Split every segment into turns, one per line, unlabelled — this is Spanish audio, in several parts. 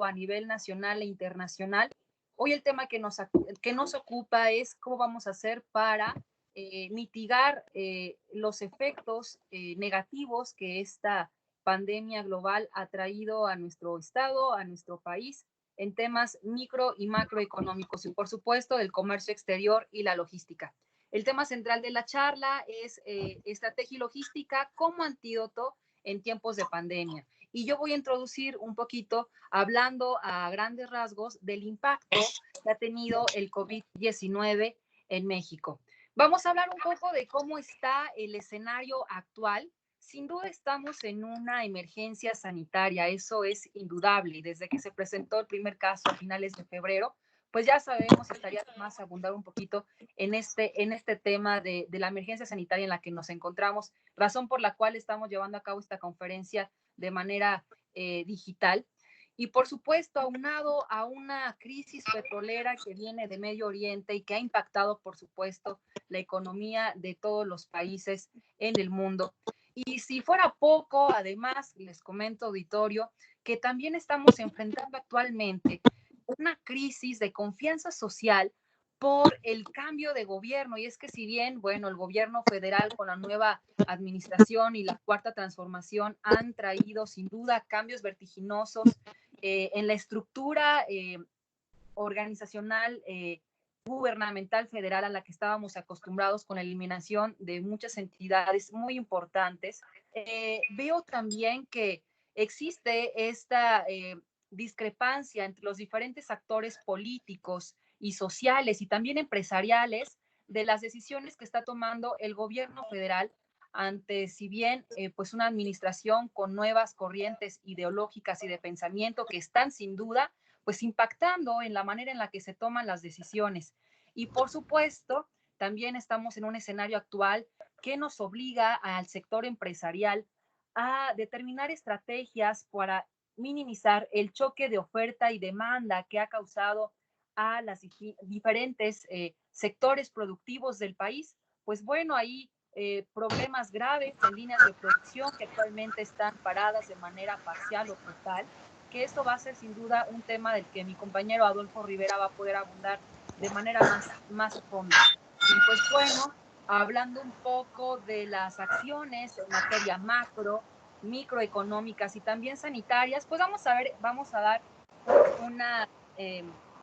a nivel nacional e internacional. Hoy el tema que nos ocupa es cómo vamos a hacer para mitigar los efectos negativos que esta pandemia global ha traído a nuestro estado, a nuestro país, en temas micro y macroeconómicos y, por supuesto, del comercio exterior y la logística. El tema central de la charla es estrategia y logística como antídoto en tiempos de pandemia. Y yo voy a introducir un poquito hablando a grandes rasgos del impacto que ha tenido el COVID-19 en México. Vamos a hablar un poco de cómo está el escenario actual. Sin duda estamos en una emergencia sanitaria, eso es indudable. Desde que se presentó el primer caso a finales de febrero, pues ya sabemos, estaría más abundar un poquito en este tema de la emergencia sanitaria en la que nos encontramos, razón por la cual estamos llevando a cabo esta conferencia de manera digital. Y por supuesto, aunado a una crisis petrolera que viene de Medio Oriente y que ha impactado, por supuesto, la economía de todos los países en el mundo. Y si fuera poco, además, les comento, auditorio, que también estamos enfrentando actualmente una crisis de confianza social por el cambio de gobierno. Y es que si bien, bueno, el gobierno federal con la nueva administración y la cuarta transformación han traído sin duda cambios vertiginosos en la estructura organizacional gubernamental federal a la que estábamos acostumbrados con la eliminación de muchas entidades muy importantes, veo también que existe esta discrepancia entre los diferentes actores políticos y sociales y también empresariales de las decisiones que está tomando el gobierno federal ante, si bien, pues una administración con nuevas corrientes ideológicas y de pensamiento que están sin duda pues impactando en la manera en la que se toman las decisiones. Y por supuesto, también estamos en un escenario actual que nos obliga al sector empresarial a determinar estrategias para minimizar el choque de oferta y demanda que ha causado a las diferentes sectores productivos del país. Pues bueno, ahí problemas graves en líneas de producción que actualmente están paradas de manera parcial o total, que esto va a ser sin duda un tema del que mi compañero Adolfo Rivera va a poder abundar de manera más a fondo. Y pues bueno, hablando un poco de las acciones en materia macro, microeconómicas y también sanitarias, pues vamos a dar una,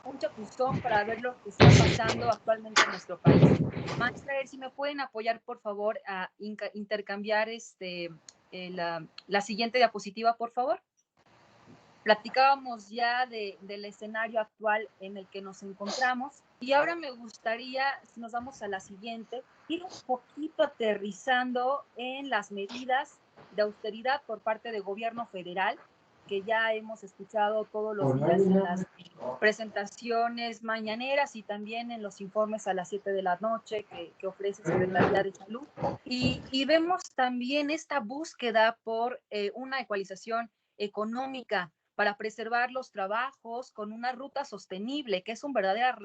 un chapuzón para ver lo que está pasando actualmente en nuestro país. Maestra, a ver si me pueden apoyar, por favor, a intercambiar la siguiente diapositiva, por favor. Platicábamos ya del escenario actual en el que nos encontramos y ahora me gustaría, si nos vamos a la siguiente, ir un poquito aterrizando en las medidas de austeridad por parte del gobierno federal, que ya hemos escuchado todos los días en las presentaciones mañaneras y también en los informes a las 7 de la noche que ofrece Secretaría de Salud. Y vemos también esta búsqueda por una ecualización económica para preservar los trabajos con una ruta sostenible, que es un verdadero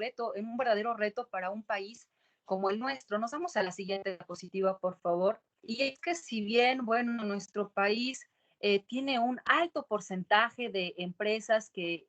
reto para un país como el nuestro. Nos vamos a la siguiente diapositiva, por favor. Y es que si bien, bueno, nuestro país tiene un alto porcentaje de empresas que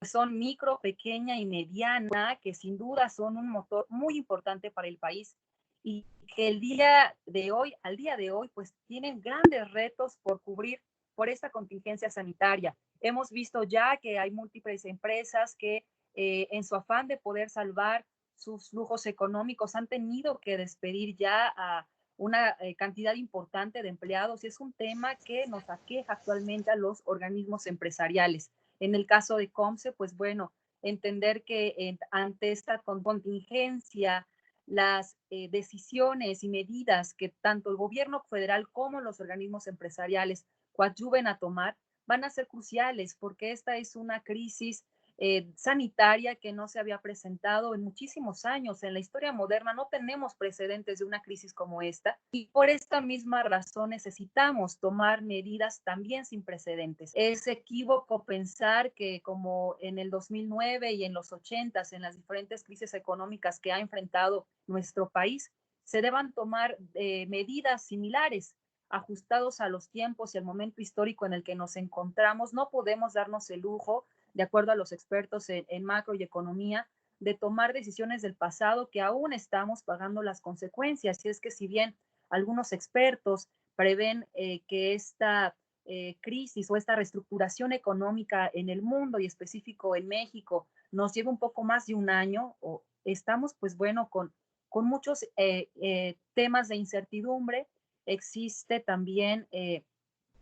son micro, pequeña y mediana, que sin duda son un motor muy importante para el país y que al día de hoy, pues tienen grandes retos por cubrir por esta contingencia sanitaria. Hemos visto ya que hay múltiples empresas que en su afán de poder salvar sus flujos económicos han tenido que despedir ya a una cantidad importante de empleados y es un tema que nos aqueja actualmente a los organismos empresariales. En el caso de Comce, pues bueno, entender que ante esta contingencia, las decisiones y medidas que tanto el gobierno federal como los organismos empresariales coadyuven a tomar van a ser cruciales porque esta es una crisis sanitaria que no se había presentado en muchísimos años. En la historia moderna no tenemos precedentes de una crisis como esta y por esta misma razón necesitamos tomar medidas también sin precedentes. Es equívoco pensar que como en el 2009 y en los 80, en las diferentes crisis económicas que ha enfrentado nuestro país, se deban tomar medidas similares. ajustados a los tiempos y al momento histórico en el que nos encontramos. No podemos darnos el lujo, de acuerdo a los expertos en macro y economía, de tomar decisiones del pasado que aún estamos pagando las consecuencias. Y es que si bien algunos expertos prevén que esta crisis o esta reestructuración económica en el mundo y específico en México nos lleva un poco más de un año, o estamos pues bueno con muchos temas de incertidumbre. Existe también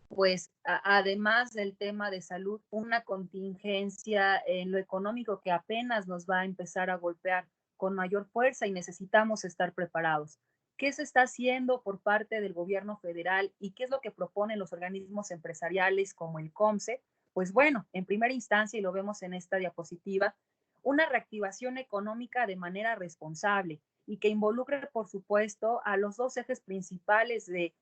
pues además del tema de salud, una contingencia en lo económico que apenas nos va a empezar a golpear con mayor fuerza y necesitamos estar preparados. ¿Qué se está haciendo por parte del gobierno federal y qué es lo que proponen los organismos empresariales como el COMSE? Pues bueno, en primera instancia, y lo vemos en esta diapositiva, una reactivación económica de manera responsable y que involucre, por supuesto, a los dos ejes principales de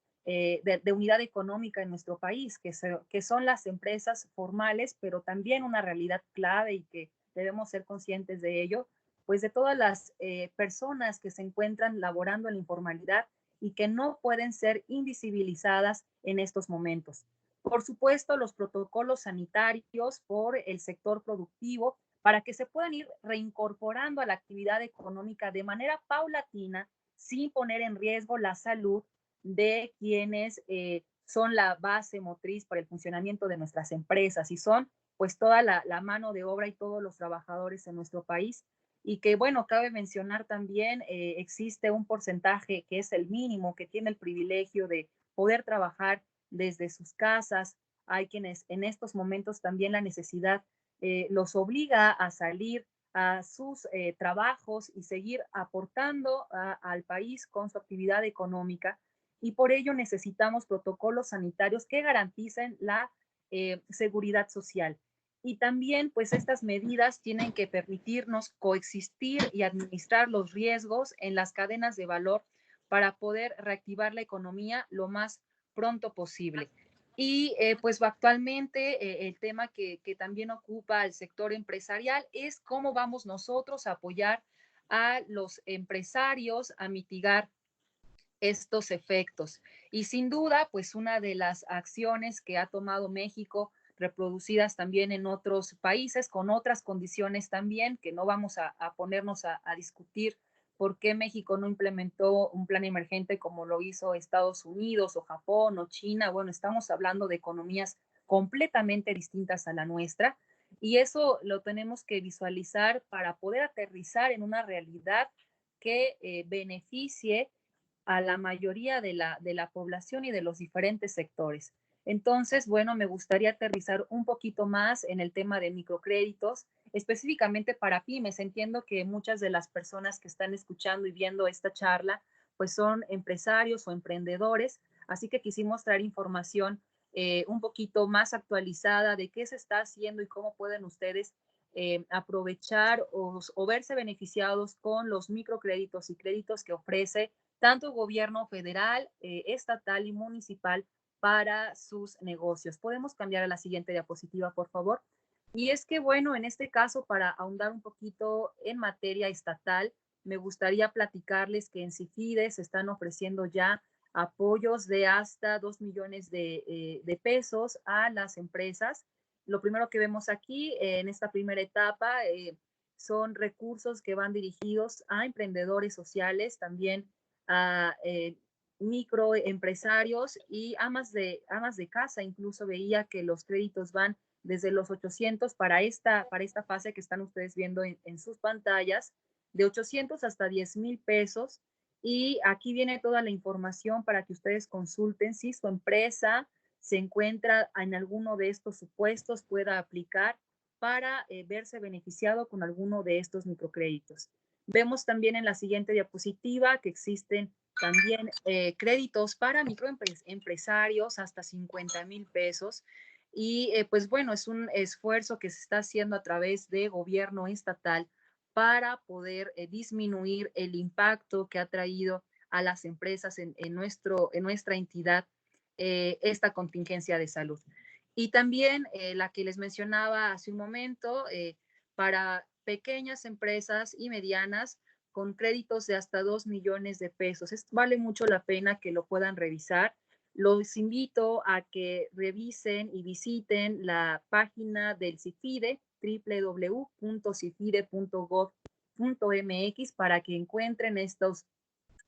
unidad económica en nuestro país, que son las empresas formales, pero también una realidad clave y que debemos ser conscientes de ello, pues de todas las personas que se encuentran laborando en la informalidad y que no pueden ser invisibilizadas en estos momentos. Por supuesto, los protocolos sanitarios por el sector productivo para que se puedan ir reincorporando a la actividad económica de manera paulatina, sin poner en riesgo la salud de quienes son la base motriz para el funcionamiento de nuestras empresas y son pues toda la mano de obra y todos los trabajadores en nuestro país. Y que bueno, cabe mencionar también, existe un porcentaje que es el mínimo, que tiene el privilegio de poder trabajar desde sus casas. Hay quienes en estos momentos también la necesidad los obliga a salir a sus trabajos y seguir aportando al país con su actividad económica, y por ello necesitamos protocolos sanitarios que garanticen la seguridad social. Y también, pues estas medidas tienen que permitirnos coexistir y administrar los riesgos en las cadenas de valor para poder reactivar la economía lo más pronto posible. Y pues actualmente el tema que también ocupa el sector empresarial es cómo vamos nosotros a apoyar a los empresarios a mitigar estos efectos. Y sin duda, pues una de las acciones que ha tomado México, reproducidas también en otros países, con otras condiciones también, que no vamos a ponernos a discutir por qué México no implementó un plan emergente como lo hizo Estados Unidos o Japón o China. Bueno, estamos hablando de economías completamente distintas a la nuestra, y eso lo tenemos que visualizar para poder aterrizar en una realidad que beneficie a la mayoría de la población y de los diferentes sectores. Entonces, bueno, me gustaría aterrizar un poquito más en el tema de microcréditos, específicamente para pymes. Entiendo que muchas de las personas que están escuchando y viendo esta charla, pues son empresarios o emprendedores, así que quisimos traer información un poquito más actualizada de qué se está haciendo y cómo pueden ustedes aprovechar o verse beneficiados con los microcréditos y créditos que ofrece tanto gobierno federal, estatal y municipal para sus negocios. Podemos cambiar a la siguiente diapositiva, por favor. Y es que, bueno, en este caso, para ahondar un poquito en materia estatal, me gustaría platicarles que en CIFIDE se están ofreciendo ya apoyos de hasta 2 millones de pesos a las empresas. Lo primero que vemos aquí en esta primera etapa son recursos que van dirigidos a emprendedores sociales, también a microempresarios y amas de casa. Incluso veía que los créditos van desde los 800 para esta fase que están ustedes viendo en sus pantallas, de 800 hasta 10,000 pesos. Y aquí viene toda la información para que ustedes consulten si su empresa se encuentra en alguno de estos supuestos, pueda aplicar para verse beneficiado con alguno de estos microcréditos. Vemos también en la siguiente diapositiva que existen también créditos para microempresarios hasta 50,000 pesos. Y pues bueno, es un esfuerzo que se está haciendo a través de gobierno estatal para poder disminuir el impacto que ha traído a las empresas en nuestra entidad esta contingencia de salud. Y también la que les mencionaba hace un momento, para pequeñas empresas y medianas con créditos de hasta 2 millones de pesos. Vale mucho la pena que lo puedan revisar. Los invito a que revisen y visiten la página del CIFIDE, www.cifide.gov.mx, para que encuentren estos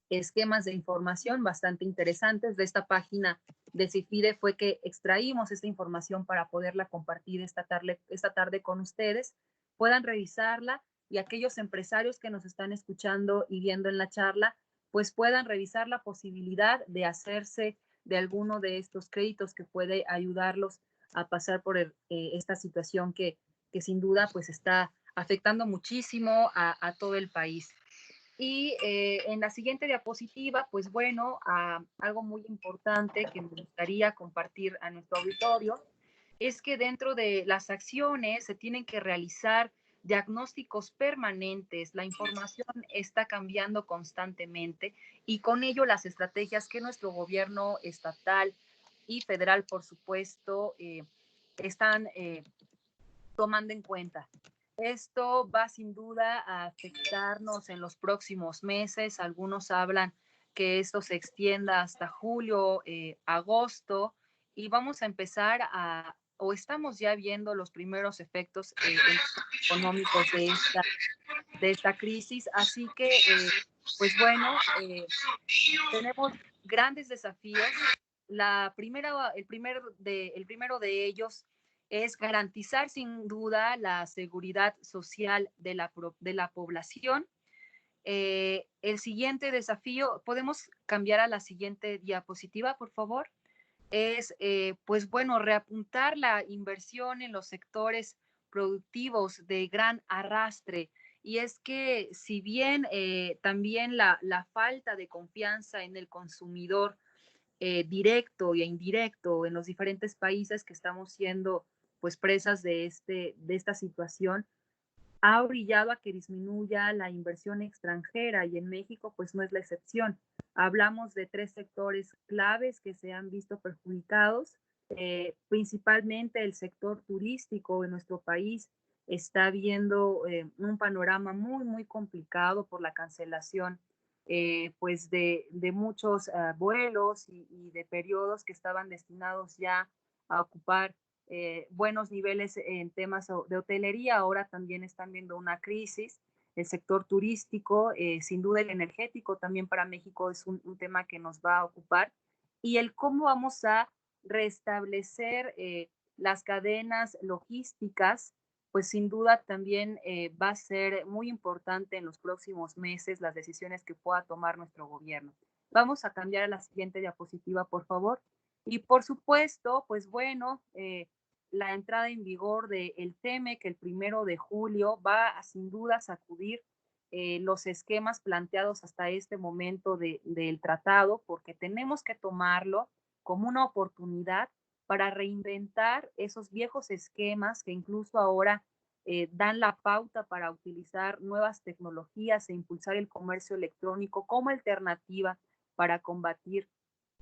esquemas de información bastante interesantes. De esta página de CIFIDE fue que extraímos esta información para poderla compartir esta tarde con ustedes. Puedan revisarla, y aquellos empresarios que nos están escuchando y viendo en la charla, pues puedan revisar la posibilidad de hacerse de alguno de estos créditos que puede ayudarlos a pasar por esta situación que sin duda pues está afectando muchísimo a todo el país. Y en la siguiente diapositiva, pues bueno, algo muy importante que me gustaría compartir a nuestro auditorio es que dentro de las acciones se tienen que realizar diagnósticos permanentes. La información está cambiando constantemente, y con ello las estrategias que nuestro gobierno estatal y federal, por supuesto, están tomando en cuenta. Esto va sin duda a afectarnos en los próximos meses. Algunos hablan que esto se extienda hasta julio, agosto, y vamos a empezar o estamos ya viendo los primeros efectos económicos de esta crisis. Así que, pues bueno, tenemos grandes desafíos. El primero de ellos es garantizar sin duda la seguridad social de la población. El siguiente desafío, ¿podemos cambiar a la siguiente diapositiva, por favor? Es, pues bueno, reapuntar la inversión en los sectores productivos de gran arrastre. Y es que si bien también la falta de confianza en el consumidor directo e indirecto en los diferentes países que estamos siendo pues presas de esta situación, ha orillado a que disminuya la inversión extranjera, y en México pues no es la excepción. Hablamos de 3 sectores claves que se han visto perjudicados, principalmente el sector turístico en nuestro país está viendo un panorama muy, muy complicado por la cancelación pues de muchos vuelos y de periodos que estaban destinados ya a ocupar buenos niveles en temas de hotelería. Ahora también están viendo una crisis. El sector turístico, sin duda el energético también para México es un tema que nos va a ocupar, y el cómo vamos a restablecer las cadenas logísticas, pues sin duda también va a ser muy importante en los próximos meses las decisiones que pueda tomar nuestro gobierno. Vamos a cambiar a la siguiente diapositiva, por favor. Y por supuesto, pues bueno, la entrada en vigor del TEMEC el 1 de julio va a sin duda sacudir los esquemas planteados hasta este momento del tratado, porque tenemos que tomarlo como una oportunidad para reinventar esos viejos esquemas que incluso ahora dan la pauta para utilizar nuevas tecnologías e impulsar el comercio electrónico como alternativa para combatir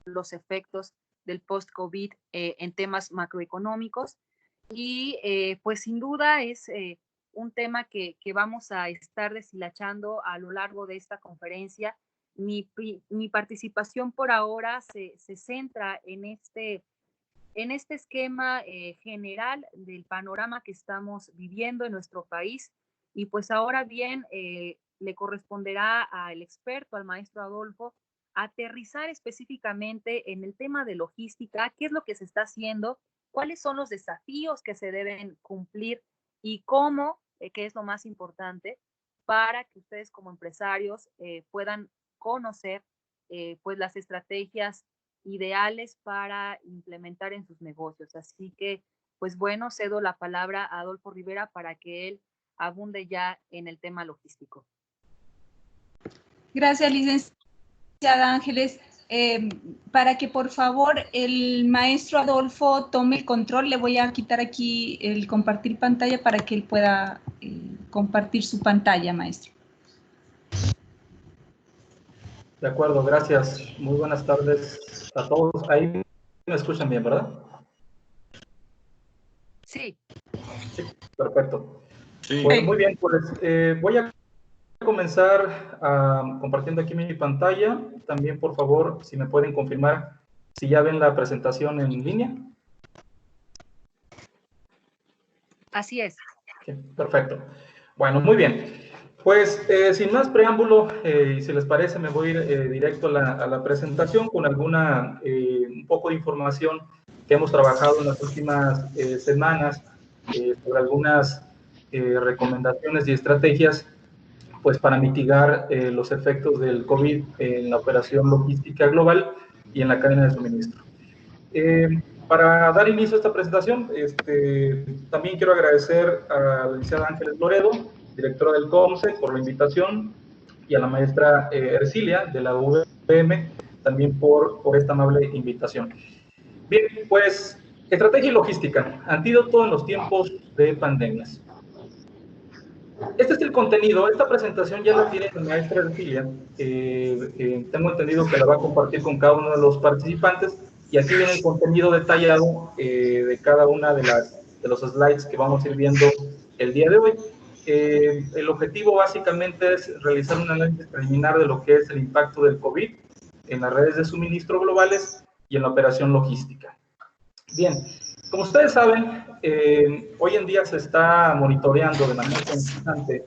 los efectos del post-COVID en temas macroeconómicos. Y pues sin duda es un tema que vamos a estar deshilachando a lo largo de esta conferencia. Mi participación por ahora se centra en este esquema general del panorama que estamos viviendo en nuestro país. Y pues ahora bien, le corresponderá al experto, al maestro Adolfo, aterrizar específicamente en el tema de logística, qué es lo que se está haciendo, cuáles son los desafíos que se deben cumplir, y cómo, que es lo más importante, para que ustedes como empresarios puedan conocer pues las estrategias ideales para implementar en sus negocios. Así que, pues bueno, cedo la palabra a Adolfo Rivera para que él abunde ya en el tema logístico.
Gracias, licenciada Ángeles. Para que por favor el maestro Adolfo tome el control, le voy a quitar aquí el compartir pantalla para que él pueda compartir su pantalla, maestro.
De acuerdo, gracias. Muy buenas tardes a todos. Ahí me escuchan bien, ¿verdad?
Sí.
Sí, perfecto.
Sí.
Bueno, muy bien, pues voy a comenzar compartiendo aquí mi pantalla. También, por favor, si me pueden confirmar si ya ven la presentación en línea.
Así es.
Sí, perfecto. Bueno, muy bien. Pues sin más preámbulo, y si les parece, me voy a ir directo a la presentación con un poco de información que hemos trabajado en las últimas semanas sobre algunas recomendaciones y estrategias pues para mitigar los efectos del COVID en la operación logística global y en la cadena de suministro. Para dar inicio a esta presentación, también quiero agradecer a la licenciada Ángeles Loredo, directora del COMSE, por la invitación, y a la maestra Ercilia, de la UVM, también por esta amable invitación. Bien, pues, estrategia y logística, antídoto en los tiempos de pandemias. Este es el contenido. Esta presentación ya la tiene la maestra Ercilia. Tengo entendido que la va a compartir con cada uno de los participantes, y aquí viene el contenido detallado de cada una de los slides que vamos a ir viendo el día de hoy. El objetivo básicamente es realizar un análisis preliminar de lo que es el impacto del COVID en las redes de suministro globales y en la operación logística. Bien, como ustedes saben, hoy en día se está monitoreando de manera constante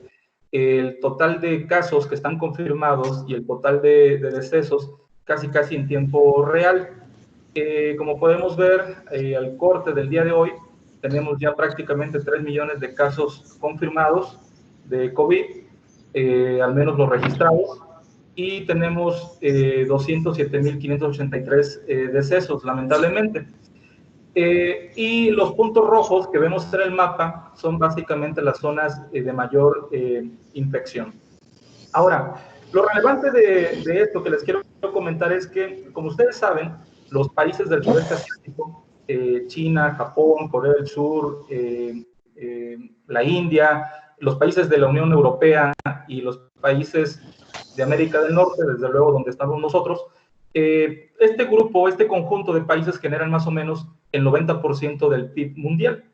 el total de casos que están confirmados y el total de decesos casi en tiempo real. Como podemos ver, al corte del día de hoy, tenemos ya prácticamente 3 millones de casos confirmados de COVID, al menos los registrados, y tenemos 207.583 decesos, lamentablemente. Y los puntos rojos que vemos en el mapa son básicamente las zonas de mayor infección. Ahora, lo relevante de esto que les quiero comentar es que, como ustedes saben, los países del sudeste asiático, China, Japón, Corea del Sur, la India, los países de la Unión Europea y los países de América del Norte, desde luego donde estamos nosotros, este grupo, este conjunto de países generan más o menos el 90% del PIB mundial.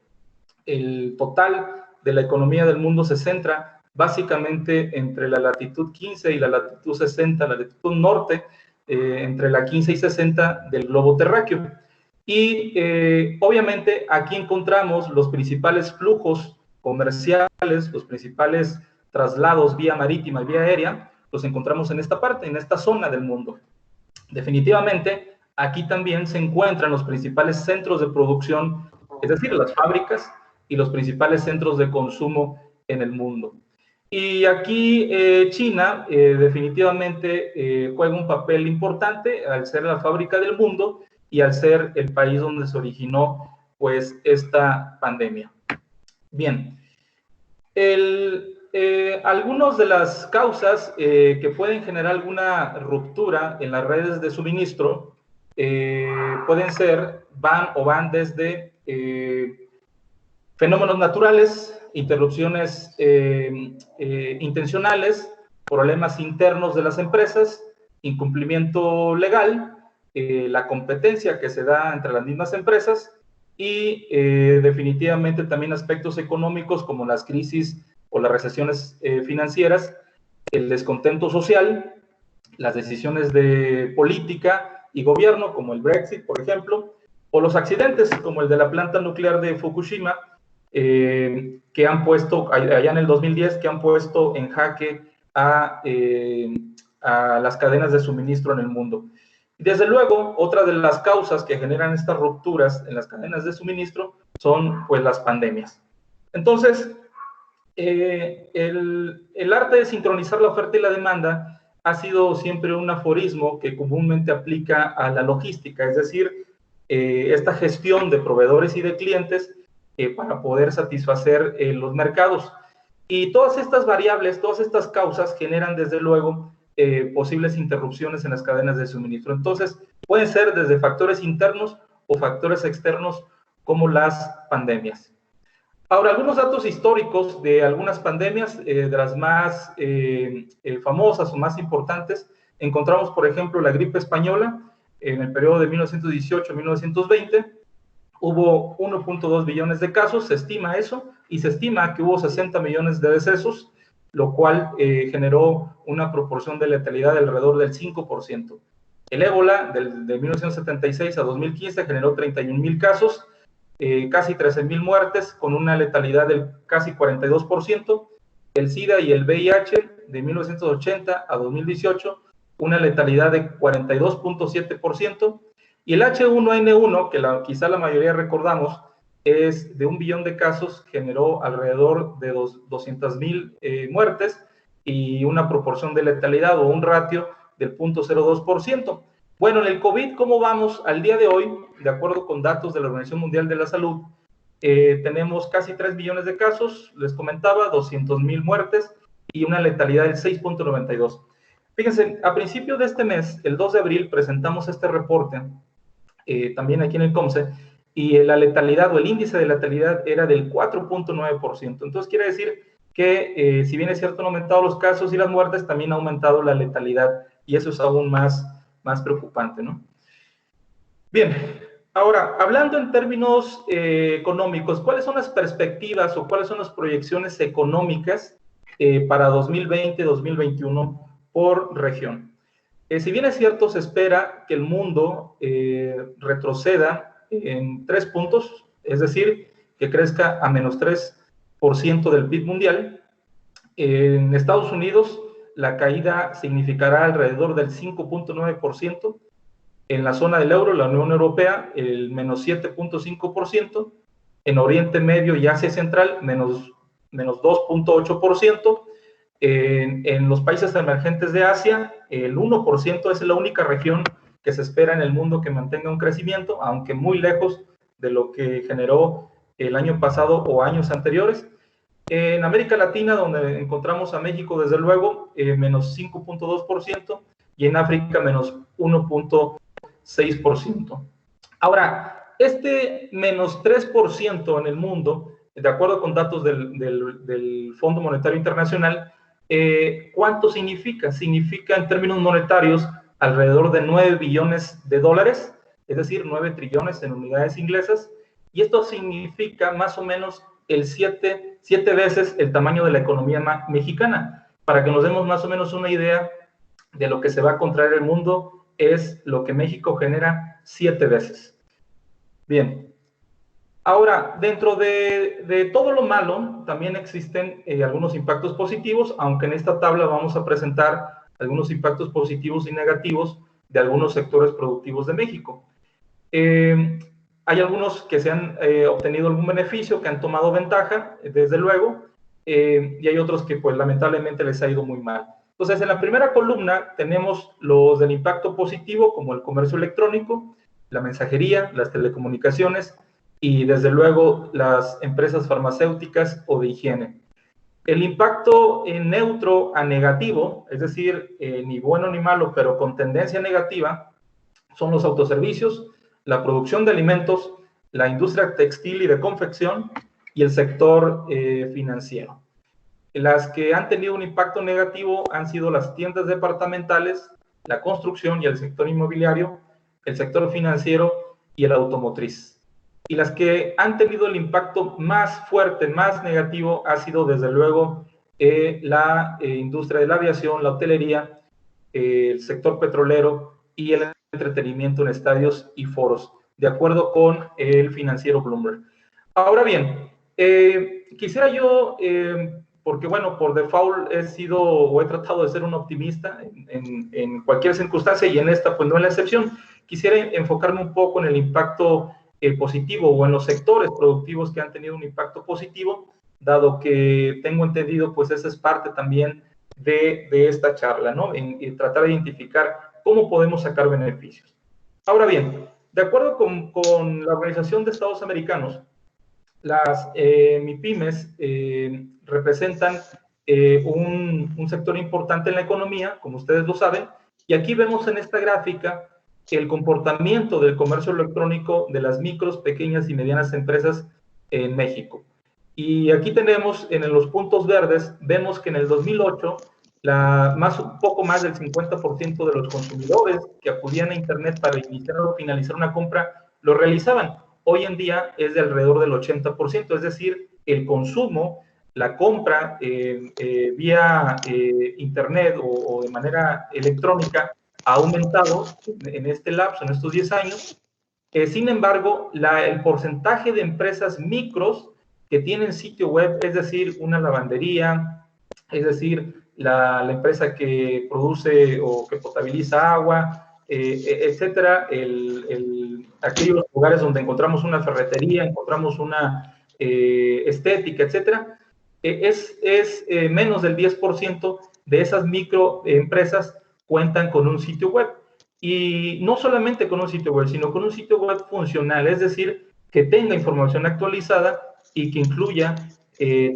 El total de la economía del mundo se centra básicamente entre la latitud 15 y la latitud 60, la latitud norte, entre la 15 y 60 del globo terráqueo. Y obviamente aquí encontramos los principales flujos comerciales, los principales traslados vía marítima y vía aérea, los encontramos en esta parte, en esta zona del mundo. Definitivamente, aquí también se encuentran los principales centros de producción, es decir, las fábricas y los principales centros de consumo en el mundo. Y aquí China definitivamente juega un papel importante al ser la fábrica del mundo y al ser el país donde se originó pues esta pandemia. Bien, algunas de las causas que pueden generar alguna ruptura en las redes de suministro pueden ser, van desde fenómenos naturales, interrupciones intencionales, problemas internos de las empresas, incumplimiento legal, la competencia que se da entre las mismas empresas y definitivamente también aspectos económicos como las crisis o las recesiones financieras, el descontento social, las decisiones de política y gobierno como el Brexit, por ejemplo, o los accidentes como el de la planta nuclear de Fukushima, que han puesto, allá en el 2010, que han puesto en jaque a las cadenas de suministro en el mundo. Y desde luego, otra de las causas que generan estas rupturas en las cadenas de suministro son pues las pandemias. Entonces, el arte de sincronizar la oferta y la demanda ha sido siempre un aforismo que comúnmente aplica a la logística, es decir, esta gestión de proveedores y de clientes para poder satisfacer los mercados. Y todas estas variables, todas estas causas generan desde luego posibles interrupciones en las cadenas de suministro. Entonces, pueden ser desde factores internos o factores externos como las pandemias. Ahora, algunos datos históricos de algunas pandemias, de las más famosas o más importantes, encontramos, por ejemplo, la gripe española en el periodo de 1918 a 1920, hubo 1.2 billones de casos, se estima eso, y se estima que hubo 60 millones de decesos, lo cual generó una proporción de letalidad de alrededor del 5%. El ébola, de 1976 a 2015, generó 31,000 casos, casi 13,000 muertes, con una letalidad del casi 42%. El SIDA y el VIH, de 1980 a 2018, una letalidad de 42,7%. Y el H1N1, que quizá la mayoría recordamos, es de 1 billón de casos, generó alrededor de 200,000 muertes y una proporción de letalidad o un ratio del 0,02%. Bueno, en el COVID, ¿cómo vamos? Al día de hoy, de acuerdo con datos de la Organización Mundial de la Salud, tenemos casi 3 millones de casos, les comentaba, 200,000 muertes y una letalidad del 6,92. Fíjense, a principio de este mes, el 2 de abril, presentamos este reporte, también aquí en el COMSE, y la letalidad o el índice de letalidad era del 4,9%. Entonces quiere decir que si bien es cierto han aumentado los casos y las muertes, también ha aumentado la letalidad, y eso es aún más preocupante, ¿no? Bien, ahora, hablando en términos económicos, ¿cuáles son las perspectivas o cuáles son las proyecciones económicas para 2020-2021 por región? Si bien es cierto, se espera que el mundo retroceda en 3 puntos, es decir, que crezca a menos 3% del PIB mundial. En Estados Unidos, la caída significará alrededor del 5,9%. En la zona del euro, la Unión Europea, el menos 7,5%. En Oriente Medio y Asia Central, menos 2,8%. En los países emergentes de Asia, el 1% es la única región que se espera en el mundo que mantenga un crecimiento, aunque muy lejos de lo que generó el año pasado o años anteriores. En América Latina, donde encontramos a México, desde luego, menos 5,2%, y en África, menos 1,6%. Ahora, este menos 3% en el mundo, de acuerdo con datos del Fondo Monetario Internacional, ¿cuánto significa? Significa en términos monetarios alrededor de 9 billones de dólares, es decir, 9 trillones en unidades inglesas, y esto significa más o menos el 7 veces el tamaño de la economía mexicana. Para que nos demos más o menos una idea de lo que se va a contraer el mundo, es lo que México genera 7 veces. Bien. Ahora, dentro de todo lo malo, también existen algunos impactos positivos, aunque en esta tabla vamos a presentar algunos impactos positivos y negativos de algunos sectores productivos de México. Hay algunos que se han obtenido algún beneficio, que han tomado ventaja, desde luego, y hay otros que pues lamentablemente les ha ido muy mal. Entonces, en la primera columna tenemos los del impacto positivo, como el comercio electrónico, la mensajería, las telecomunicaciones, y desde luego las empresas farmacéuticas o de higiene. El impacto neutro a negativo, es decir, ni bueno ni malo, pero con tendencia negativa, son los autoservicios, la producción de alimentos, la industria textil y de confección y el sector financiero. Las que han tenido un impacto negativo han sido las tiendas departamentales, la construcción y el sector inmobiliario, el sector financiero y el automotriz. Y las que han tenido el impacto más fuerte, más negativo, ha sido desde luego la industria de la aviación, la hotelería, el sector petrolero y el entretenimiento en estadios y foros, de acuerdo con el financiero Bloomberg. Ahora bien, quisiera yo, porque bueno, por default he tratado de ser un optimista en cualquier circunstancia, y en esta pues no es la excepción. Quisiera enfocarme un poco en el impacto positivo o en los sectores productivos que han tenido un impacto positivo, dado que tengo entendido, pues esa es parte también de esta charla, ¿no? En tratar de identificar cómo podemos sacar beneficios. Ahora bien, de acuerdo con la Organización de Estados Americanos, las MIPYMES representan un sector importante en la economía, como ustedes lo saben, y aquí vemos en esta gráfica el comportamiento del comercio electrónico de las micros, pequeñas y medianas empresas en México. Y aquí tenemos, en los puntos verdes, vemos que en el 2008, un poco más del 50% de los consumidores que acudían a Internet para iniciar o finalizar una compra, lo realizaban. Hoy en día es de alrededor del 80%, es decir, el consumo, la compra vía Internet o de manera electrónica, ha aumentado en este lapso, en estos 10 años. Sin embargo, el porcentaje de empresas micros que tienen sitio web, es decir, una lavandería, es decir, la empresa que produce o que potabiliza agua, etcétera, aquellos lugares donde encontramos una ferretería, encontramos una estética, etcétera, es menos del 10% de esas microempresas cuentan con un sitio web. Y no solamente con un sitio web, sino con un sitio web funcional, es decir, que tenga información actualizada y que incluya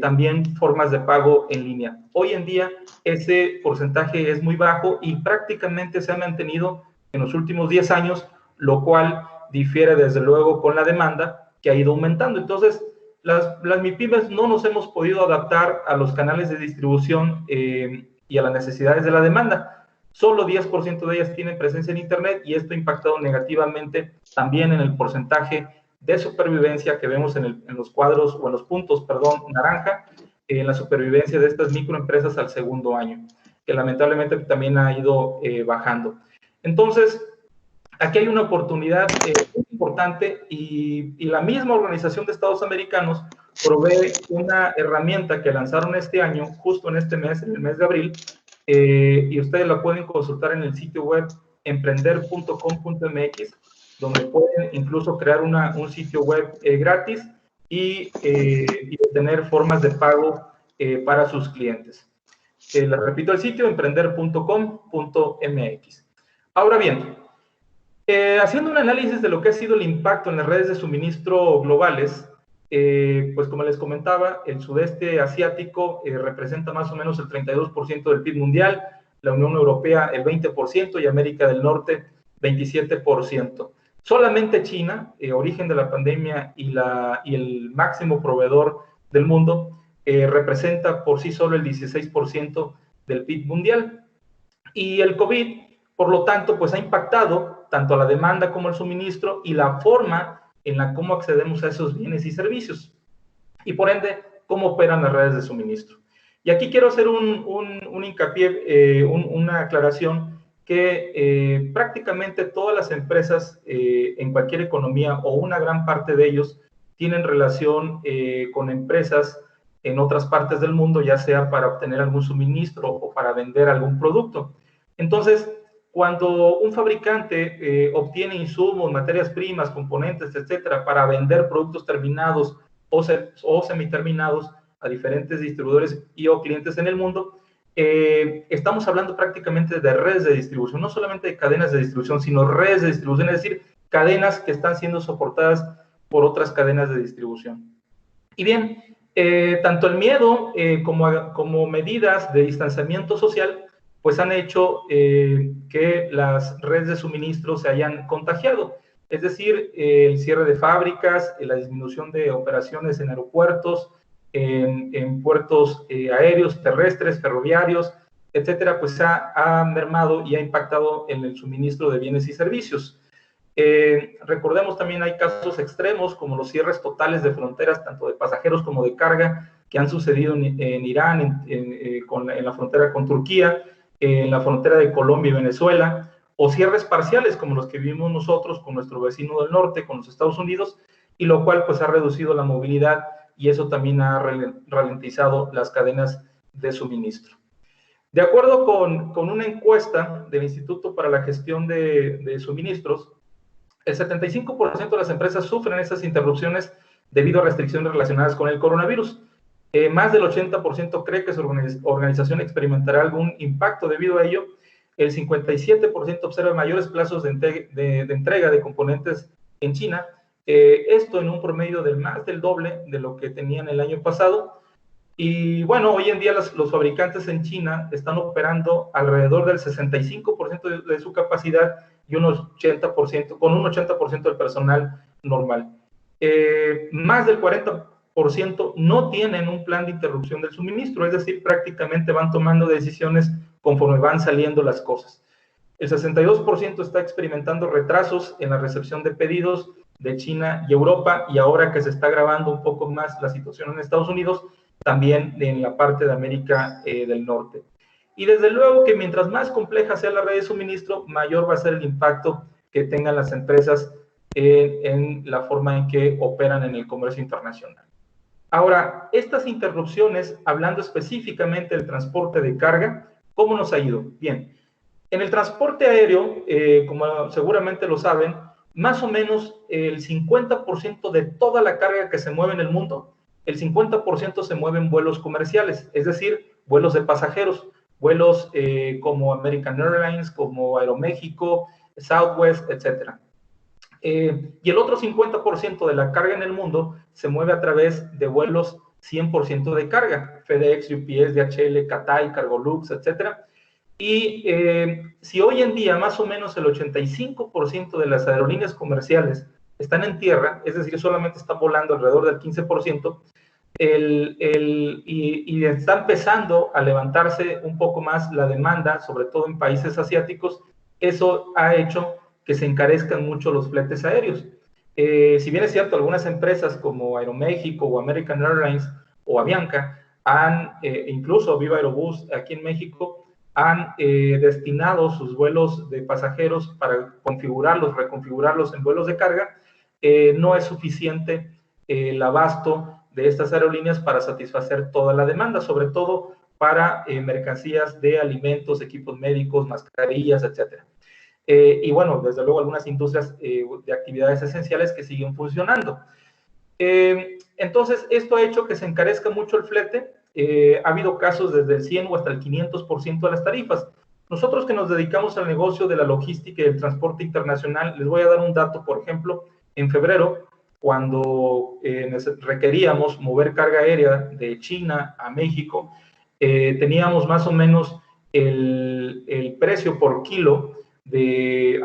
también formas de pago en línea. Hoy en día ese porcentaje es muy bajo y prácticamente se ha mantenido en los últimos 10 años, lo cual difiere desde luego con la demanda que ha ido aumentando. Entonces, las MIPYMES no nos hemos podido adaptar a los canales de distribución y a las necesidades de la demanda. Solo 10% de ellas tienen presencia en Internet y esto ha impactado negativamente también en el porcentaje de supervivencia que vemos en los cuadros, o en los puntos, perdón, naranja, en la supervivencia de estas microempresas al segundo año, que lamentablemente también ha ido bajando. Entonces, aquí hay una oportunidad muy importante y la misma Organización de Estados Americanos provee una herramienta que lanzaron este año, justo en este mes, en el mes de abril, y ustedes la pueden consultar en el sitio web emprender.com.mx, donde pueden incluso crear un sitio web gratis y obtener formas de pago para sus clientes. Les repito el sitio, emprender.com.mx. Ahora bien, haciendo un análisis de lo que ha sido el impacto en las redes de suministro globales, pues como les comentaba, el sudeste asiático representa más o menos el 32% del PIB mundial, la Unión Europea el 20% y América del Norte 27%. Solamente China, origen de la pandemia y el máximo proveedor del mundo, representa por sí solo el 16% del PIB mundial. Y el COVID, por lo tanto, pues ha impactado tanto a la demanda como el suministro y la forma en la cómo accedemos a esos bienes y servicios, y por ende, cómo operan las redes de suministro. Y aquí quiero hacer un hincapié, una aclaración, que prácticamente todas las empresas en cualquier economía, o una gran parte de ellos, tienen relación con empresas en otras partes del mundo, ya sea para obtener algún suministro o para vender algún producto. Entonces, cuando un fabricante obtiene insumos, materias primas, componentes, etcétera, para vender productos terminados o semiterminados a diferentes distribuidores y o clientes en el mundo, estamos hablando prácticamente de redes de distribución, no solamente de cadenas de distribución, sino redes de distribución, es decir, cadenas que están siendo soportadas por otras cadenas de distribución. Y bien, tanto el miedo como medidas de distanciamiento social pues han hecho que las redes de suministro se hayan contagiado. Es decir, el cierre de fábricas, la disminución de operaciones en aeropuertos, en puertos aéreos, terrestres, ferroviarios, etcétera, pues ha mermado y ha impactado en el suministro de bienes y servicios. Recordemos también hay casos extremos como los cierres totales de fronteras, tanto de pasajeros como de carga, que han sucedido en Irán, en la frontera con Turquía, en la frontera de Colombia y Venezuela, o cierres parciales como los que vivimos nosotros con nuestro vecino del norte, con los Estados Unidos, y lo cual pues ha reducido la movilidad y eso también ha ralentizado las cadenas de suministro. De acuerdo con una encuesta del Instituto para la Gestión de Suministros, el 75% de las empresas sufren esas interrupciones debido a restricciones relacionadas con el coronavirus. Más del 80% cree que su organización experimentará algún impacto debido a ello. El 57% observa mayores plazos de entrega de componentes en China. Esto en un promedio de más del doble de lo que tenían el año pasado. Y bueno, hoy en día los fabricantes en China están operando alrededor del 65% de su capacidad y con un 80% del personal normal. Más del 40% no tienen un plan de interrupción del suministro, es decir, prácticamente van tomando decisiones conforme van saliendo las cosas. El 62% está experimentando retrasos en la recepción de pedidos de China y Europa, y ahora que se está agravando un poco más la situación en Estados Unidos, también en la parte de América del Norte. Y desde luego que mientras más compleja sea la red de suministro, mayor va a ser el impacto que tengan las empresas en la forma en que operan en el comercio internacional. Ahora, estas interrupciones, hablando específicamente del transporte de carga, ¿cómo nos ha ido? Bien, en el transporte aéreo, como seguramente lo saben, más o menos el 50% de toda la carga que se mueve en el mundo, el 50% se mueve en vuelos comerciales, es decir, vuelos de pasajeros, vuelos como American Airlines, como Aeroméxico, Southwest, etc. Y el otro 50% de la carga en el mundo se mueve a través de vuelos 100% de carga, FedEx, UPS, DHL, Cathay, Cargolux, etc. Y si hoy en día más o menos el 85% de las aerolíneas comerciales están en tierra, es decir, solamente están volando alrededor del 15%, y está empezando a levantarse un poco más la demanda, sobre todo en países asiáticos, eso ha hecho que se encarezcan mucho los fletes aéreos. Si bien es cierto, algunas empresas como Aeroméxico o American Airlines o Avianca, incluso Viva Aerobús aquí en México, han destinado sus vuelos de pasajeros para configurarlos, reconfigurarlos en vuelos de carga, no es suficiente el abasto de estas aerolíneas para satisfacer toda la demanda, sobre todo para mercancías de alimentos, equipos médicos, mascarillas, etcétera. Y bueno, desde luego algunas industrias de actividades esenciales que siguen funcionando. Entonces, esto ha hecho que se encarezca mucho el flete. Ha habido casos desde el 100 o hasta el 500% de las tarifas. Nosotros que nos dedicamos al negocio de la logística y el transporte internacional, les voy a dar un dato, por ejemplo, en febrero, cuando requeríamos mover carga aérea de China a México, teníamos más o menos el precio por kilo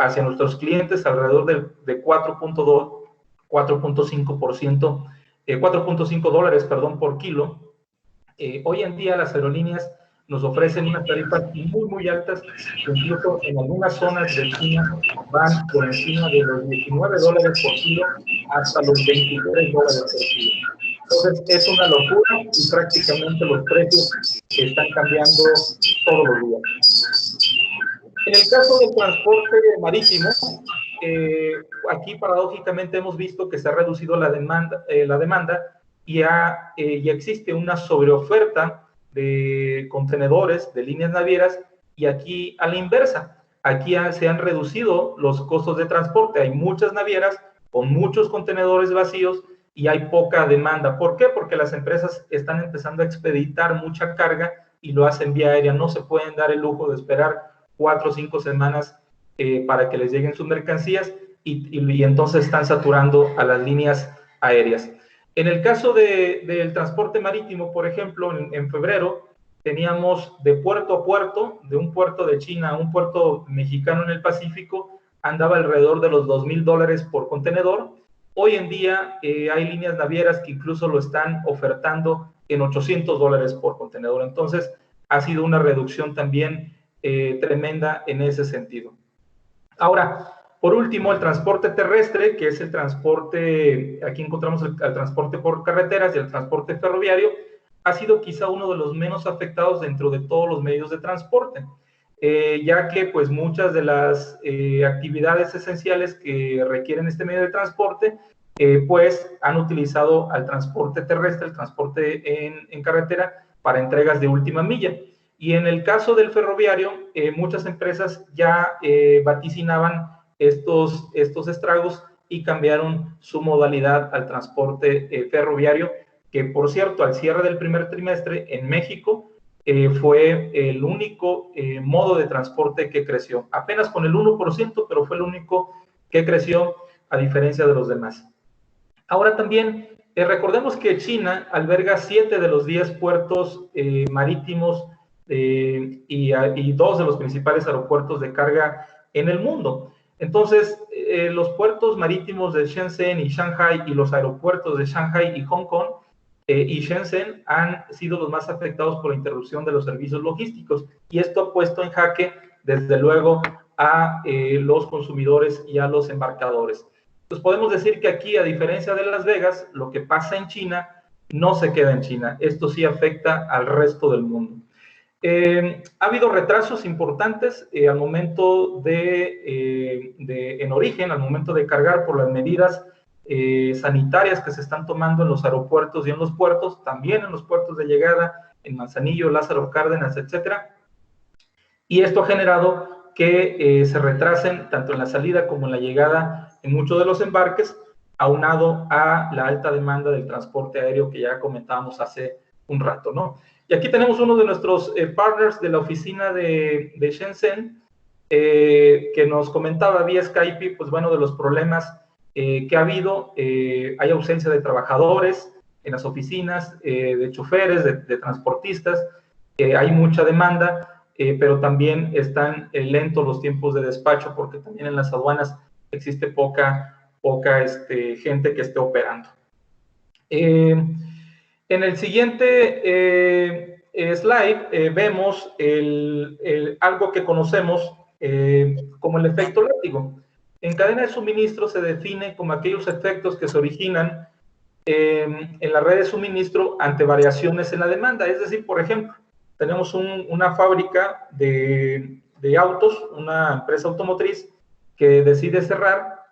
hacia nuestros clientes alrededor de 4.2, 4.5%, 4.5 dólares, perdón, por kilo. Hoy en día las aerolíneas nos ofrecen unas tarifas muy altas, incluso en algunas zonas de China van por encima de los 19 dólares por kilo hasta los 23 dólares por kilo. Entonces es una locura y prácticamente los precios están cambiando todos los días. En el caso del transporte marítimo, aquí paradójicamente hemos visto que se ha reducido la demanda y ya existe una sobreoferta de contenedores, de líneas navieras, y aquí a la inversa, aquí se han reducido los costos de transporte. Hay muchas navieras con muchos contenedores vacíos y hay poca demanda. ¿Por qué? Porque las empresas están empezando a expeditar mucha carga y lo hacen vía aérea. No se pueden dar el lujo de esperar 4 o 5 semanas para que les lleguen sus mercancías y entonces están saturando a las líneas aéreas. En el caso del transporte marítimo, por ejemplo, en febrero teníamos de puerto a puerto, de un puerto de China a un puerto mexicano en el Pacífico, andaba alrededor de los $2,000 por contenedor. Hoy en día hay líneas navieras que incluso lo están ofertando en $800 por contenedor. Entonces, ha sido una reducción también tremenda en ese sentido. Ahora, por último, el transporte terrestre, que es el transporte, aquí encontramos el transporte por carreteras y el transporte ferroviario, ha sido quizá uno de los menos afectados dentro de todos los medios de transporte, ya que pues muchas de las actividades esenciales que requieren este medio de transporte, pues han utilizado al transporte terrestre, el transporte en carretera, para entregas de última milla. Y en el caso del ferroviario, muchas empresas ya vaticinaban estos estragos y cambiaron su modalidad al transporte ferroviario, que por cierto, al cierre del primer trimestre en México, fue el único modo de transporte que creció, apenas con el 1%, pero fue el único que creció a diferencia de los demás. Ahora también, recordemos que China alberga 7 de los 10 puertos marítimos y 2 de los principales aeropuertos de carga en el mundo. Entonces, los puertos marítimos de Shenzhen y Shanghai y los aeropuertos de Shanghai y Hong Kong y Shenzhen han sido los más afectados por la interrupción de los servicios logísticos, y esto ha puesto en jaque, desde luego, a los consumidores y a los embarcadores. Entonces, podemos decir que aquí, a diferencia de Las Vegas, lo que pasa en China no se queda en China. Esto sí afecta al resto del mundo. Ha habido retrasos importantes al momento en origen, al momento de cargar por las medidas sanitarias que se están tomando en los aeropuertos y en los puertos, también en los puertos de llegada, en Manzanillo, Lázaro Cárdenas, etcétera. Y esto ha generado que se retrasen tanto en la salida como en la llegada en muchos de los embarques, aunado a la alta demanda del transporte aéreo que ya comentábamos hace un rato, ¿no? Y aquí tenemos uno de nuestros partners de la oficina de Shenzhen, que nos comentaba vía Skype, pues bueno, de los problemas que ha habido. Hay ausencia de trabajadores en las oficinas, de choferes, de transportistas, hay mucha demanda, pero también están lentos los tiempos de despacho, porque también en las aduanas existe poca gente que esté operando. En el siguiente slide vemos algo que conocemos como el efecto látigo. En cadena de suministro se define como aquellos efectos que se originan en la red de suministro ante variaciones en la demanda. Es decir, por ejemplo, tenemos una fábrica de autos, una empresa automotriz que decide cerrar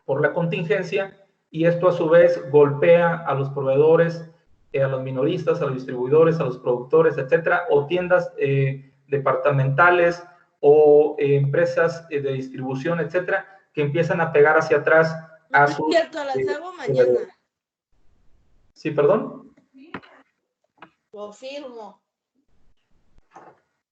por la contingencia, y esto a su vez golpea a los proveedores, a los minoristas, a los distribuidores, a los productores, etcétera, o tiendas departamentales o empresas de distribución, etcétera, que empiezan a pegar hacia atrás a sus...
Cierto, las hago mañana.
Sí, perdón.
Confirmo.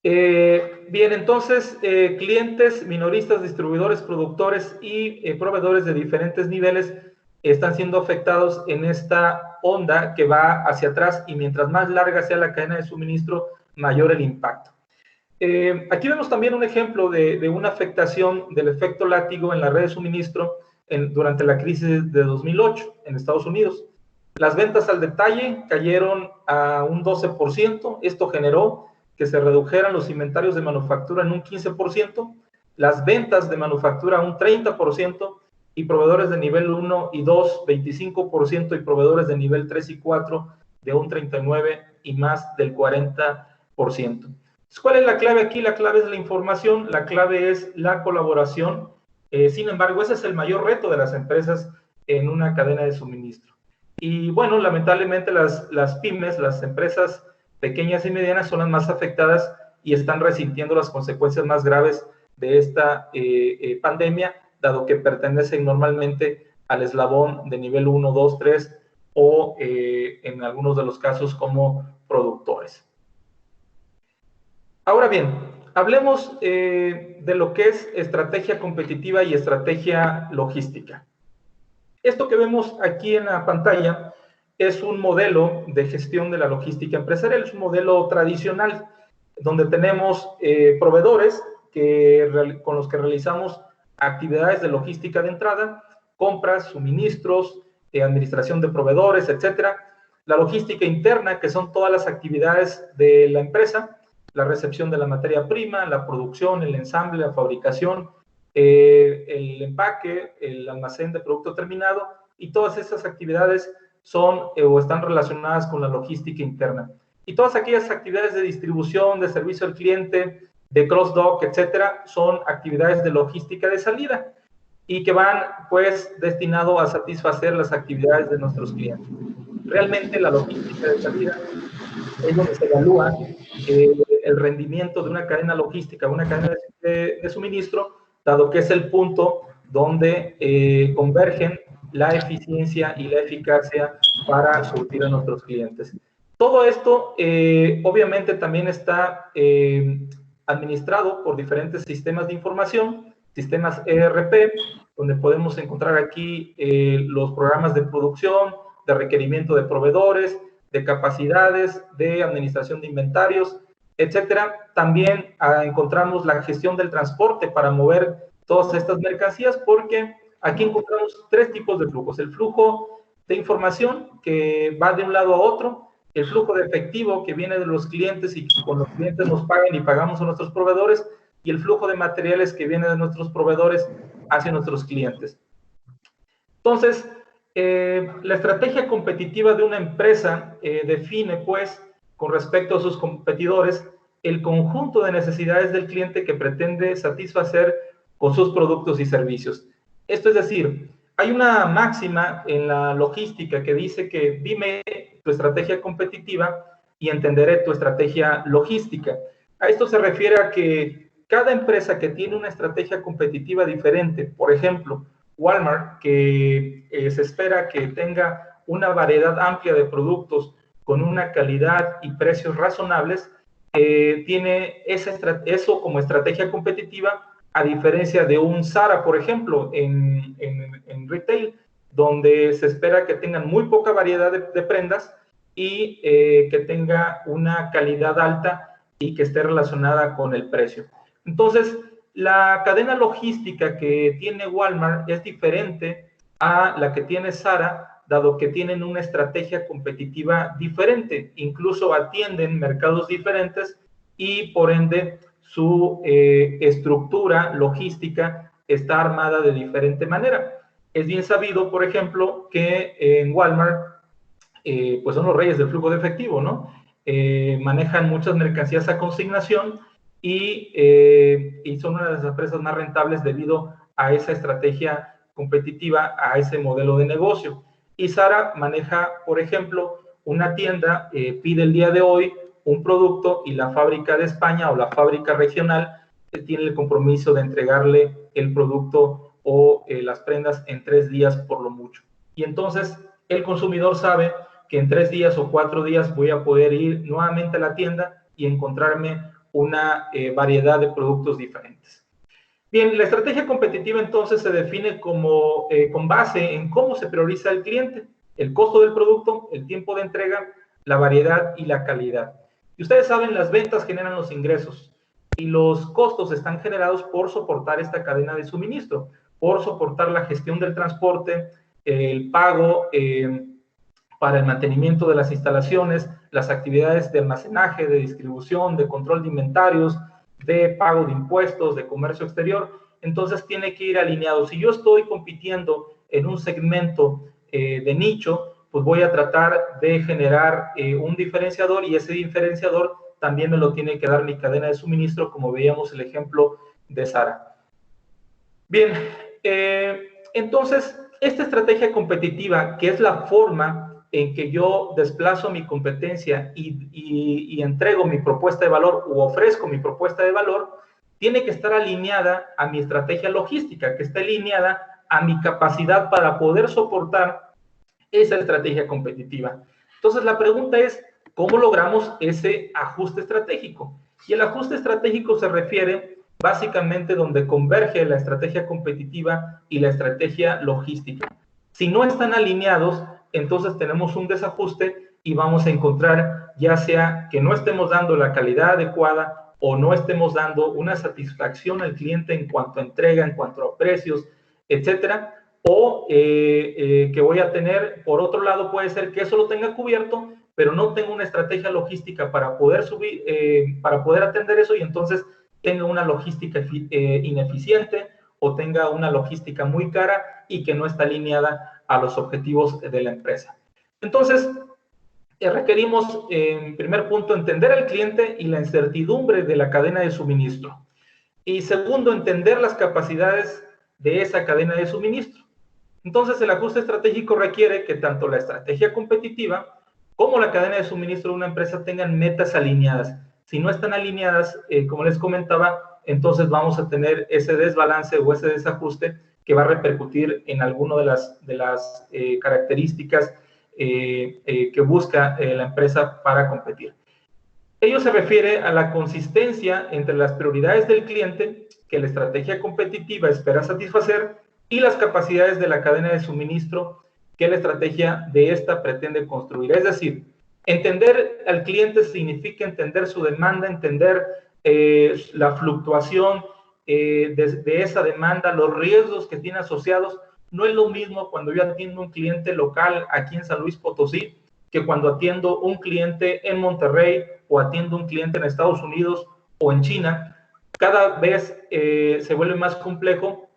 Bien, entonces, clientes, minoristas, distribuidores, productores y proveedores de diferentes niveles están siendo afectados en esta onda que va hacia atrás, y mientras más larga sea la cadena de suministro, mayor el impacto. Aquí vemos también un ejemplo de una afectación del efecto látigo en la red de suministro durante la crisis de 2008 en Estados Unidos. Las ventas al detalle cayeron a un 12%, esto generó que se redujeran los inventarios de manufactura en un 15%, las ventas de manufactura un 30%, y proveedores de nivel 1 y 2, 25%, y proveedores de nivel 3 y 4 de un 39% y más del 40%. Entonces, ¿cuál es la clave aquí? La clave es la información, la clave es la colaboración. Sin embargo, ese es el mayor reto de las empresas en una cadena de suministro. Y bueno, lamentablemente las pymes, las empresas pequeñas y medianas, son las más afectadas y están resintiendo las consecuencias más graves de esta pandemia, dado que pertenecen normalmente al eslabón de nivel 1, 2, 3 o en algunos de los casos como productores. Ahora bien, hablemos de lo que es estrategia competitiva y estrategia logística. Esto que vemos aquí en la pantalla es un modelo de gestión de la logística empresarial, es un modelo tradicional, donde tenemos proveedores con los que realizamos actividades de logística de entrada, compras, suministros, administración de proveedores, etcétera. La logística interna, que son todas las actividades de la empresa, la recepción de la materia prima, la producción, el ensamble, la fabricación, el empaque, el almacén de producto terminado, y todas esas actividades son o están relacionadas con la logística interna. Y todas aquellas actividades de distribución, de servicio al cliente, de cross-dock, etcétera, son actividades de logística de salida y que van, pues, destinado a satisfacer las actividades de nuestros clientes. Realmente la logística de salida es donde se evalúa el rendimiento de una cadena logística, una cadena de suministro, dado que es el punto donde convergen la eficiencia y la eficacia para surtir a nuestros clientes. Todo esto, obviamente, también está administrado por diferentes sistemas de información, sistemas ERP, donde podemos encontrar aquí los programas de producción, de requerimiento de proveedores, de capacidades, de administración de inventarios, etcétera. También encontramos la gestión del transporte para mover todas estas mercancías, porque aquí encontramos tres tipos de flujos. El flujo de información, que va de un lado a otro, el flujo de efectivo, que viene de los clientes y con los clientes nos pagan y pagamos a nuestros proveedores, y el flujo de materiales, que viene de nuestros proveedores hacia nuestros clientes. Entonces, la estrategia competitiva de una empresa define, pues, con respecto a sus competidores, el conjunto de necesidades del cliente que pretende satisfacer con sus productos y servicios. Esto es decir, hay una máxima en la logística que dice que dime tu estrategia competitiva y entenderé tu estrategia logística. A esto se refiere a que cada empresa que tiene una estrategia competitiva diferente, por ejemplo, Walmart, que se espera que tenga una variedad amplia de productos con una calidad y precios razonables, tiene eso como estrategia competitiva, a diferencia de un Zara, por ejemplo, en retail, donde se espera que tengan muy poca variedad de prendas y que tenga una calidad alta y que esté relacionada con el precio. Entonces, la cadena logística que tiene Walmart es diferente a la que tiene Zara, dado que tienen una estrategia competitiva diferente, incluso atienden mercados diferentes y por ende su estructura logística está armada de diferente manera. Es bien sabido, por ejemplo, que en Walmart pues son los reyes del flujo de efectivo, ¿no? Manejan muchas mercancías a consignación y son una de las empresas más rentables debido a esa estrategia competitiva, a ese modelo de negocio. Y Zara maneja, por ejemplo, una tienda, pide el día de hoy un producto y la fábrica de España o la fábrica regional tiene el compromiso de entregarle el producto o las prendas en 3 días por lo mucho. Y entonces el consumidor sabe que en 3 días o 4 días voy a poder ir nuevamente a la tienda y encontrarme una variedad de productos diferentes. Bien, la estrategia competitiva entonces se define como con base en cómo se prioriza el cliente, el costo del producto, el tiempo de entrega, la variedad y la calidad. Y ustedes saben, las ventas generan los ingresos y los costos están generados por soportar esta cadena de suministro, por soportar la gestión del transporte, el pago para el mantenimiento de las instalaciones, las actividades de almacenaje, de distribución, de control de inventarios, de pago de impuestos, de comercio exterior. Entonces tiene que ir alineado. Si yo estoy compitiendo en un segmento de nicho, pues voy a tratar de generar un diferenciador y ese diferenciador también me lo tiene que dar mi cadena de suministro, como veíamos el ejemplo de Zara. Bien, entonces esta estrategia competitiva, que es la forma en que yo desplazo mi competencia y entrego mi propuesta de valor u ofrezco mi propuesta de valor, tiene que estar alineada a mi estrategia logística, que esté alineada a mi capacidad para poder soportar esa estrategia competitiva. Entonces, la pregunta es, ¿cómo logramos ese ajuste estratégico? Y el ajuste estratégico se refiere básicamente donde converge la estrategia competitiva y la estrategia logística. Si no están alineados, entonces tenemos un desajuste y vamos a encontrar ya sea que no estemos dando la calidad adecuada o no estemos dando una satisfacción al cliente en cuanto a entrega, en cuanto a precios, etcétera, o que voy a tener, por otro lado, puede ser que eso lo tenga cubierto, pero no tengo una estrategia logística para poder subir, para poder atender eso y entonces tenga una logística ineficiente o tenga una logística muy cara y que no está alineada a los objetivos de la empresa. Entonces, requerimos, en primer punto, entender al cliente y la incertidumbre de la cadena de suministro. Y segundo, entender las capacidades de esa cadena de suministro. Entonces, el ajuste estratégico requiere que tanto la estrategia competitiva como la cadena de suministro de una empresa tengan metas alineadas. Si no están alineadas, como les comentaba, entonces vamos a tener ese desbalance o ese desajuste que va a repercutir en alguna de las características que busca la empresa para competir. Ello se refiere a la consistencia entre las prioridades del cliente que la estrategia competitiva espera satisfacer y las capacidades de la cadena de suministro que la estrategia de esta pretende construir. Es decir, entender al cliente significa entender su demanda, entender la fluctuación de esa demanda, los riesgos que tiene asociados. No es lo mismo cuando yo atiendo un cliente local aquí en San Luis Potosí que cuando atiendo un cliente en Monterrey o atiendo un cliente en Estados Unidos o en China. Cada vez se vuelve más complejo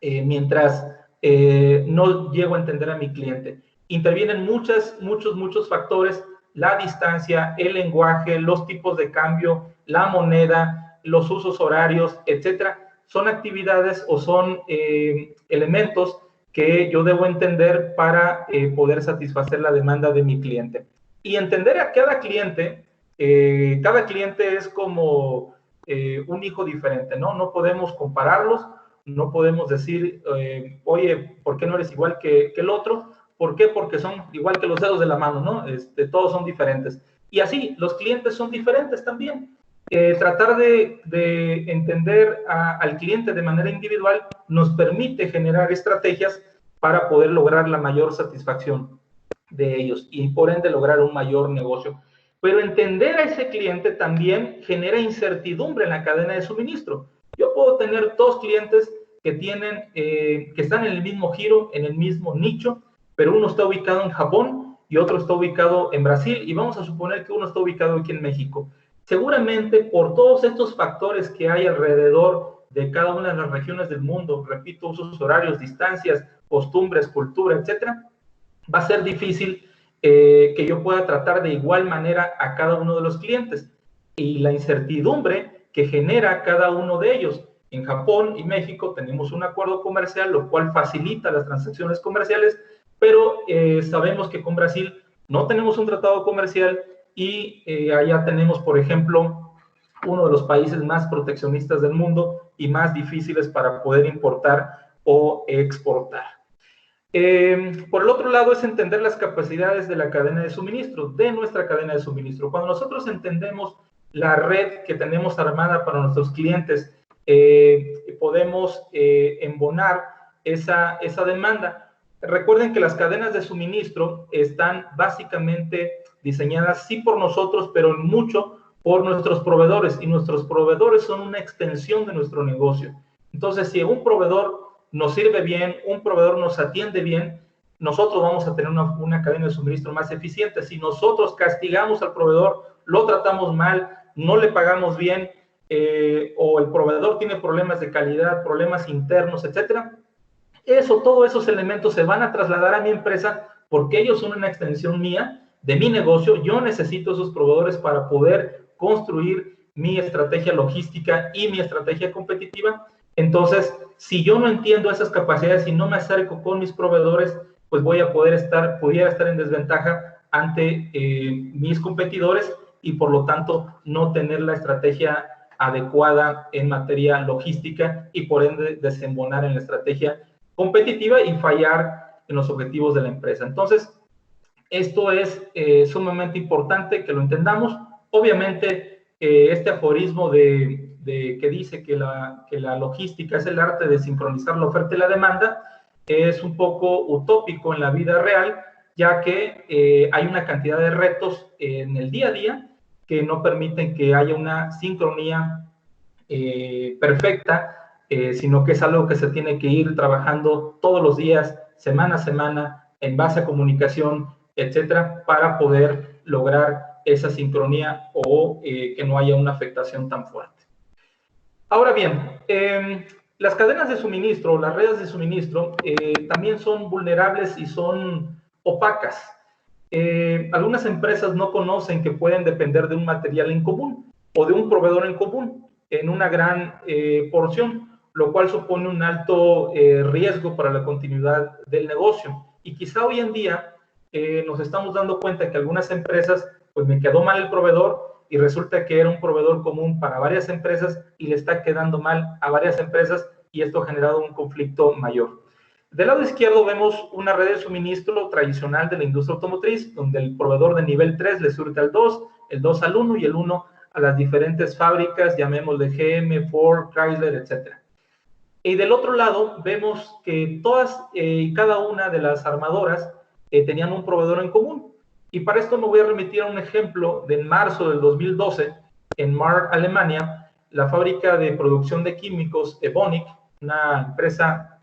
mientras no llego a entender a mi cliente. Intervienen muchos factores la distancia, el lenguaje, los tipos de cambio, la moneda, los usos horarios, etcétera, son actividades o son elementos que yo debo entender para poder satisfacer la demanda de mi cliente. Y entender a cada cliente es como un hijo diferente, ¿no? No podemos compararlos, no podemos decir, oye, ¿por qué no eres igual que el otro? ¿Por qué? Porque son igual que los dedos de la mano, ¿no? Todos son diferentes. Y así, los clientes son diferentes también. Tratar de entender al cliente de manera individual nos permite generar estrategias para poder lograr la mayor satisfacción de ellos y por ende lograr un mayor negocio. Pero entender a ese cliente también genera incertidumbre en la cadena de suministro. Yo puedo tener 2 clientes que están en el mismo giro, en el mismo nicho, pero uno está ubicado en Japón y otro está ubicado en Brasil, y vamos a suponer que uno está ubicado aquí en México. Seguramente por todos estos factores que hay alrededor de cada una de las regiones del mundo, repito, usos horarios, distancias, costumbres, cultura, etcétera, va a ser difícil que yo pueda tratar de igual manera a cada uno de los clientes. Y la incertidumbre que genera cada uno de ellos. En Japón y México tenemos un acuerdo comercial, lo cual facilita las transacciones comerciales, pero sabemos que con Brasil no tenemos un tratado comercial y allá tenemos, por ejemplo, uno de los países más proteccionistas del mundo y más difíciles para poder importar o exportar. Por el otro lado es entender las capacidades de la cadena de suministro, de nuestra cadena de suministro. Cuando nosotros entendemos la red que tenemos armada para nuestros clientes, podemos embonar esa demanda. Recuerden que las cadenas de suministro están básicamente diseñadas sí por nosotros, pero mucho por nuestros proveedores, y nuestros proveedores son una extensión de nuestro negocio. Entonces, si un proveedor nos sirve bien, un proveedor nos atiende bien, nosotros vamos a tener una cadena de suministro más eficiente. Si nosotros castigamos al proveedor, lo tratamos mal, no le pagamos bien, o el proveedor tiene problemas de calidad, problemas internos, etcétera, todos esos elementos se van a trasladar a mi empresa porque ellos son una extensión mía, de mi negocio. Yo necesito esos proveedores para poder construir mi estrategia logística y mi estrategia competitiva. Entonces, si yo no entiendo esas capacidades y no me acerco con mis proveedores, pues pudiera estar en desventaja ante mis competidores y por lo tanto no tener la estrategia adecuada en materia logística y por ende desembonar en la estrategia competitiva y fallar en los objetivos de la empresa. Entonces, esto es sumamente importante que lo entendamos. Obviamente, este aforismo que dice que la logística es el arte de sincronizar la oferta y la demanda es un poco utópico en la vida real, ya que hay una cantidad de retos en el día a día que no permiten que haya una sincronía perfecta, sino que es algo que se tiene que ir trabajando todos los días, semana a semana, en base a comunicación, etcétera, para poder lograr esa sincronía o que no haya una afectación tan fuerte. Ahora bien, las cadenas de suministro, las redes de suministro, también son vulnerables y son opacas. Algunas empresas no conocen que pueden depender de un material en común o de un proveedor en común en una gran porción, lo cual supone un alto riesgo para la continuidad del negocio. Y quizá hoy en día nos estamos dando cuenta que algunas empresas, pues me quedó mal el proveedor y resulta que era un proveedor común para varias empresas y le está quedando mal a varias empresas y esto ha generado un conflicto mayor. Del lado izquierdo vemos una red de suministro tradicional de la industria automotriz, donde el proveedor de nivel 3 le surte al 2, el 2 al 1 y el 1 a las diferentes fábricas, llamémosle GM, Ford, Chrysler, etc. Y del otro lado vemos que todas y cada una de las armadoras tenían un proveedor en común. Y para esto me voy a remitir a un ejemplo de marzo del 2012, en Mark, Alemania, la fábrica de producción de químicos Evonik, una empresa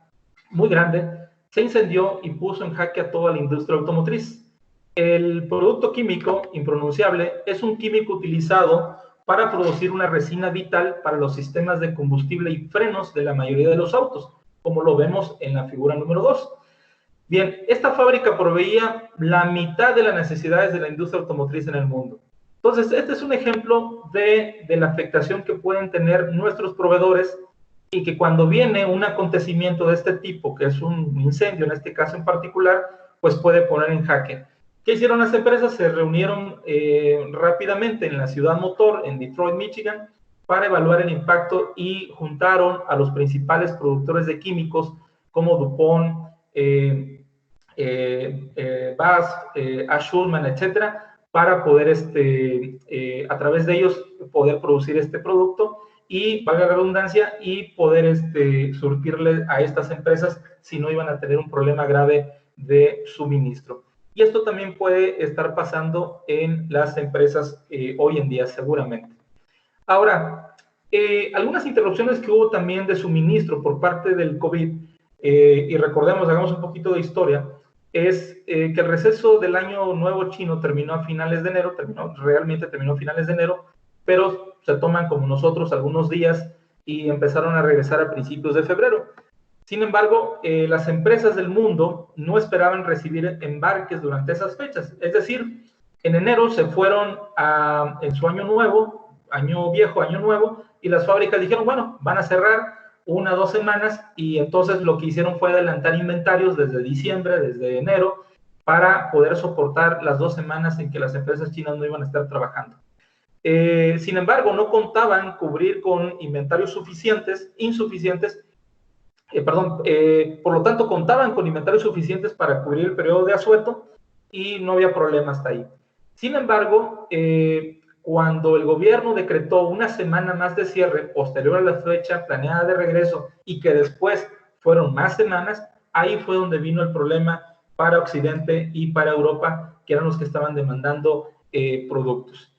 muy grande, se incendió y puso en jaque a toda la industria automotriz. El producto químico impronunciable es un químico utilizado para producir una resina vital para los sistemas de combustible y frenos de la mayoría de los autos, como lo vemos en la figura número 2. Bien, esta fábrica proveía la mitad de las necesidades de la industria automotriz en el mundo. Entonces, este es un ejemplo de la afectación que pueden tener nuestros proveedores y que cuando viene un acontecimiento de este tipo, que es un incendio en este caso en particular, pues puede poner en jaque. ¿Qué hicieron las empresas? Se reunieron rápidamente en la ciudad motor, en Detroit, Michigan, para evaluar el impacto y juntaron a los principales productores de químicos como DuPont, BASF, Schulman, etcétera, para poder, a través de ellos, poder producir este producto y, valga la redundancia, y poder surtirle a estas empresas si no iban a tener un problema grave de suministro. Y esto también puede estar pasando en las empresas hoy en día, seguramente. Ahora, algunas interrupciones que hubo también de suministro por parte del COVID, y recordemos, hagamos un poquito de historia, es que el receso del año nuevo chino terminó a finales de enero, realmente terminó a finales de enero, pero se toman como nosotros algunos días y empezaron a regresar a principios de febrero. Sin embargo, las empresas del mundo no esperaban recibir embarques durante esas fechas. Es decir, en enero se fueron en su año nuevo, año viejo, año nuevo, y las fábricas dijeron, bueno, van a cerrar 1 o 2 semanas, y entonces lo que hicieron fue adelantar inventarios desde diciembre, desde enero, para poder soportar las 2 semanas en que las empresas chinas no iban a estar trabajando. Sin embargo, no contaban cubrir con inventarios insuficientes, por lo tanto, contaban con inventarios suficientes para cubrir el periodo de asueto y no había problema hasta ahí. Sin embargo, cuando el gobierno decretó 1 semana más de cierre posterior a la fecha planeada de regreso y que después fueron más semanas, ahí fue donde vino el problema para Occidente y para Europa, que eran los que estaban demandando productos.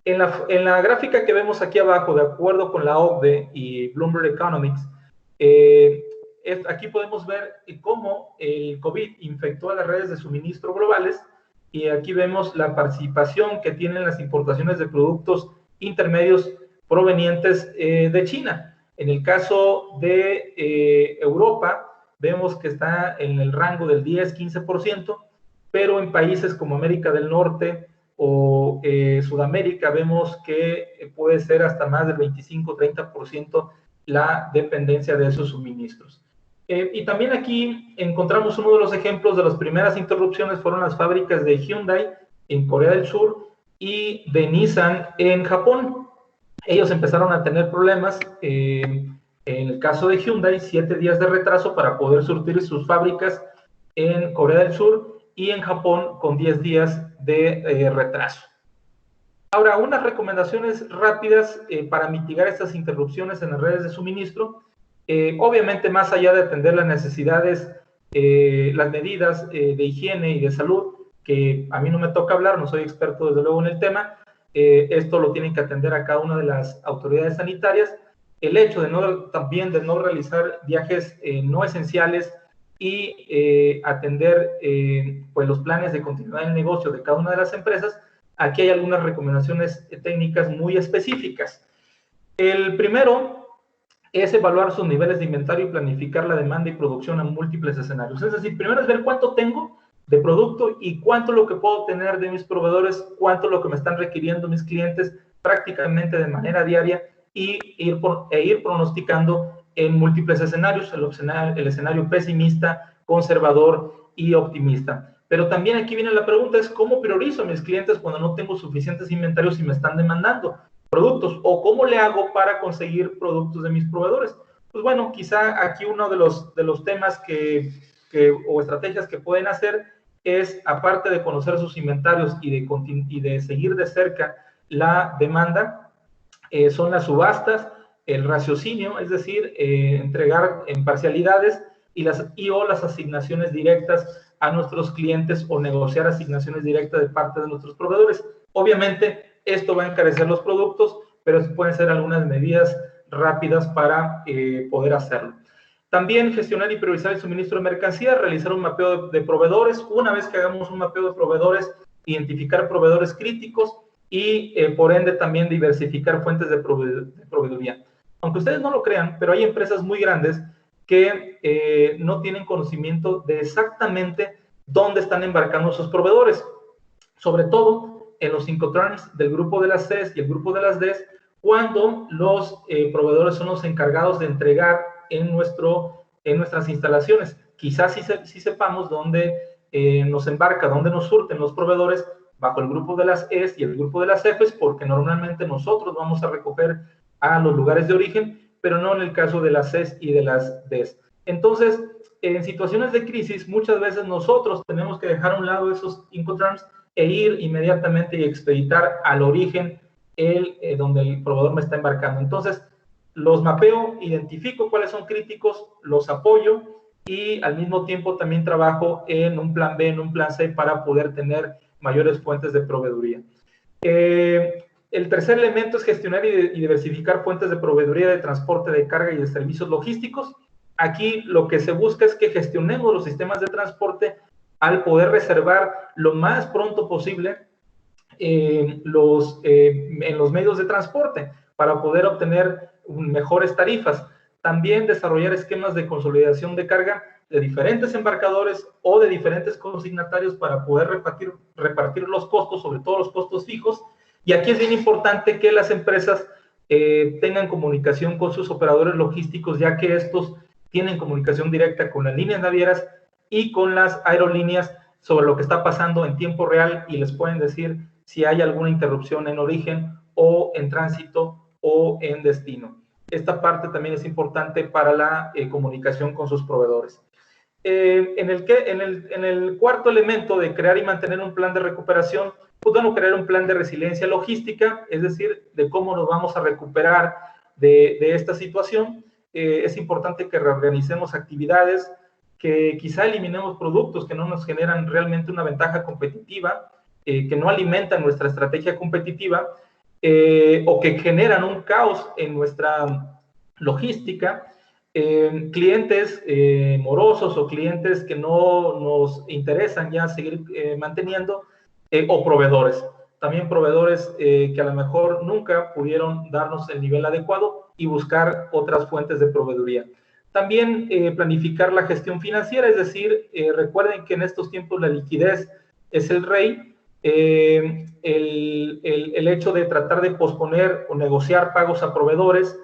En la gráfica que vemos aquí abajo, de acuerdo con la OCDE y Bloomberg Economics, aquí podemos ver cómo el COVID infectó a las redes de suministro globales, y aquí vemos la participación que tienen las importaciones de productos intermedios provenientes de China. En el caso de Europa, vemos que está en el rango del 10-15%, pero en países como América del Norte o Sudamérica vemos que puede ser hasta más del 25-30% la dependencia de esos suministros. Y también aquí encontramos uno de los ejemplos de las primeras interrupciones, fueron las fábricas de Hyundai en Corea del Sur y de Nissan en Japón. Ellos empezaron a tener problemas, en el caso de Hyundai, 7 días de retraso para poder surtir sus fábricas en Corea del Sur, y en Japón con 10 días de retraso. Ahora, unas recomendaciones rápidas para mitigar estas interrupciones en las redes de suministro. Obviamente, más allá de atender las necesidades, las medidas de higiene y de salud, que a mí no me toca hablar, no soy experto desde luego en el tema, esto lo tienen que atender a cada una de las autoridades sanitarias. El hecho también de no realizar viajes no esenciales y atender pues los planes de continuidad del negocio de cada una de las empresas. Aquí hay algunas recomendaciones técnicas muy específicas. El primero es evaluar sus niveles de inventario y planificar la demanda y producción en múltiples escenarios. Es decir, primero es ver cuánto tengo de producto y cuánto lo que puedo tener de mis proveedores, cuánto lo que me están requiriendo mis clientes prácticamente de manera diaria, y ir pronosticando en múltiples escenarios, el escenario pesimista, conservador y optimista. Pero también aquí viene la pregunta, es ¿cómo priorizo a mis clientes cuando no tengo suficientes inventarios y me están demandando productos? ¿O cómo le hago para conseguir productos de mis proveedores? Pues bueno, quizá aquí uno de los temas o estrategias que pueden hacer es, aparte de conocer sus inventarios y de seguir de cerca la demanda, son las subastas, el raciocinio, es decir, entregar en parcialidades o las asignaciones directas a nuestros clientes, o negociar asignaciones directas de parte de nuestros proveedores. Obviamente, esto va a encarecer los productos, pero pueden ser algunas medidas rápidas para poder hacerlo. También gestionar y priorizar el suministro de mercancías, realizar un mapeo de proveedores. Una vez que hagamos un mapeo de proveedores, identificar proveedores críticos y, por ende, también diversificar fuentes de proveeduría. Aunque ustedes no lo crean, pero hay empresas muy grandes que no tienen conocimiento de exactamente dónde están embarcando sus proveedores, sobre todo en los Incoterms del grupo de las Cs y el grupo de las Ds, cuando los proveedores son los encargados de entregar en nuestras instalaciones. Quizás sí sepamos dónde nos embarca, dónde nos surten los proveedores bajo el grupo de las Es y el grupo de las Fs, porque normalmente nosotros vamos a recoger a los lugares de origen, pero no en el caso de las Cs y de las Ds. Entonces, en situaciones de crisis, muchas veces nosotros tenemos que dejar a un lado esos Incoterms e ir inmediatamente y expeditar al origen donde el proveedor me está embarcando. Entonces, los mapeo, identifico cuáles son críticos, los apoyo y al mismo tiempo también trabajo en un plan B, en un plan C para poder tener mayores fuentes de proveeduría. El tercer elemento es gestionar y diversificar fuentes de proveeduría de transporte de carga y de servicios logísticos. Aquí lo que se busca es que gestionemos los sistemas de transporte al poder reservar lo más pronto posible en los medios de transporte para poder obtener mejores tarifas. También desarrollar esquemas de consolidación de carga de diferentes embarcadores o de diferentes consignatarios para poder repartir los costos, sobre todo los costos fijos. Y aquí es bien importante que las empresas tengan comunicación con sus operadores logísticos, ya que estos tienen comunicación directa con las líneas navieras y con las aerolíneas sobre lo que está pasando en tiempo real y les pueden decir si hay alguna interrupción en origen o en tránsito o en destino. Esta parte también es importante para la comunicación con sus proveedores. En el cuarto elemento de crear y mantener un plan de recuperación, pues bueno, crear un plan de resiliencia logística, es decir, de cómo nos vamos a recuperar de esta situación. Es importante que reorganicemos actividades, que quizá eliminemos productos que no nos generan realmente una ventaja competitiva, que no alimentan nuestra estrategia competitiva, o que generan un caos en nuestra logística, clientes morosos o clientes que no nos interesan ya seguir manteniendo, o proveedores. También proveedores que a lo mejor nunca pudieron darnos el nivel adecuado y buscar otras fuentes de proveeduría. También planificar la gestión financiera, es decir, recuerden que en estos tiempos la liquidez es el rey. El hecho de tratar de posponer o negociar pagos a proveedores,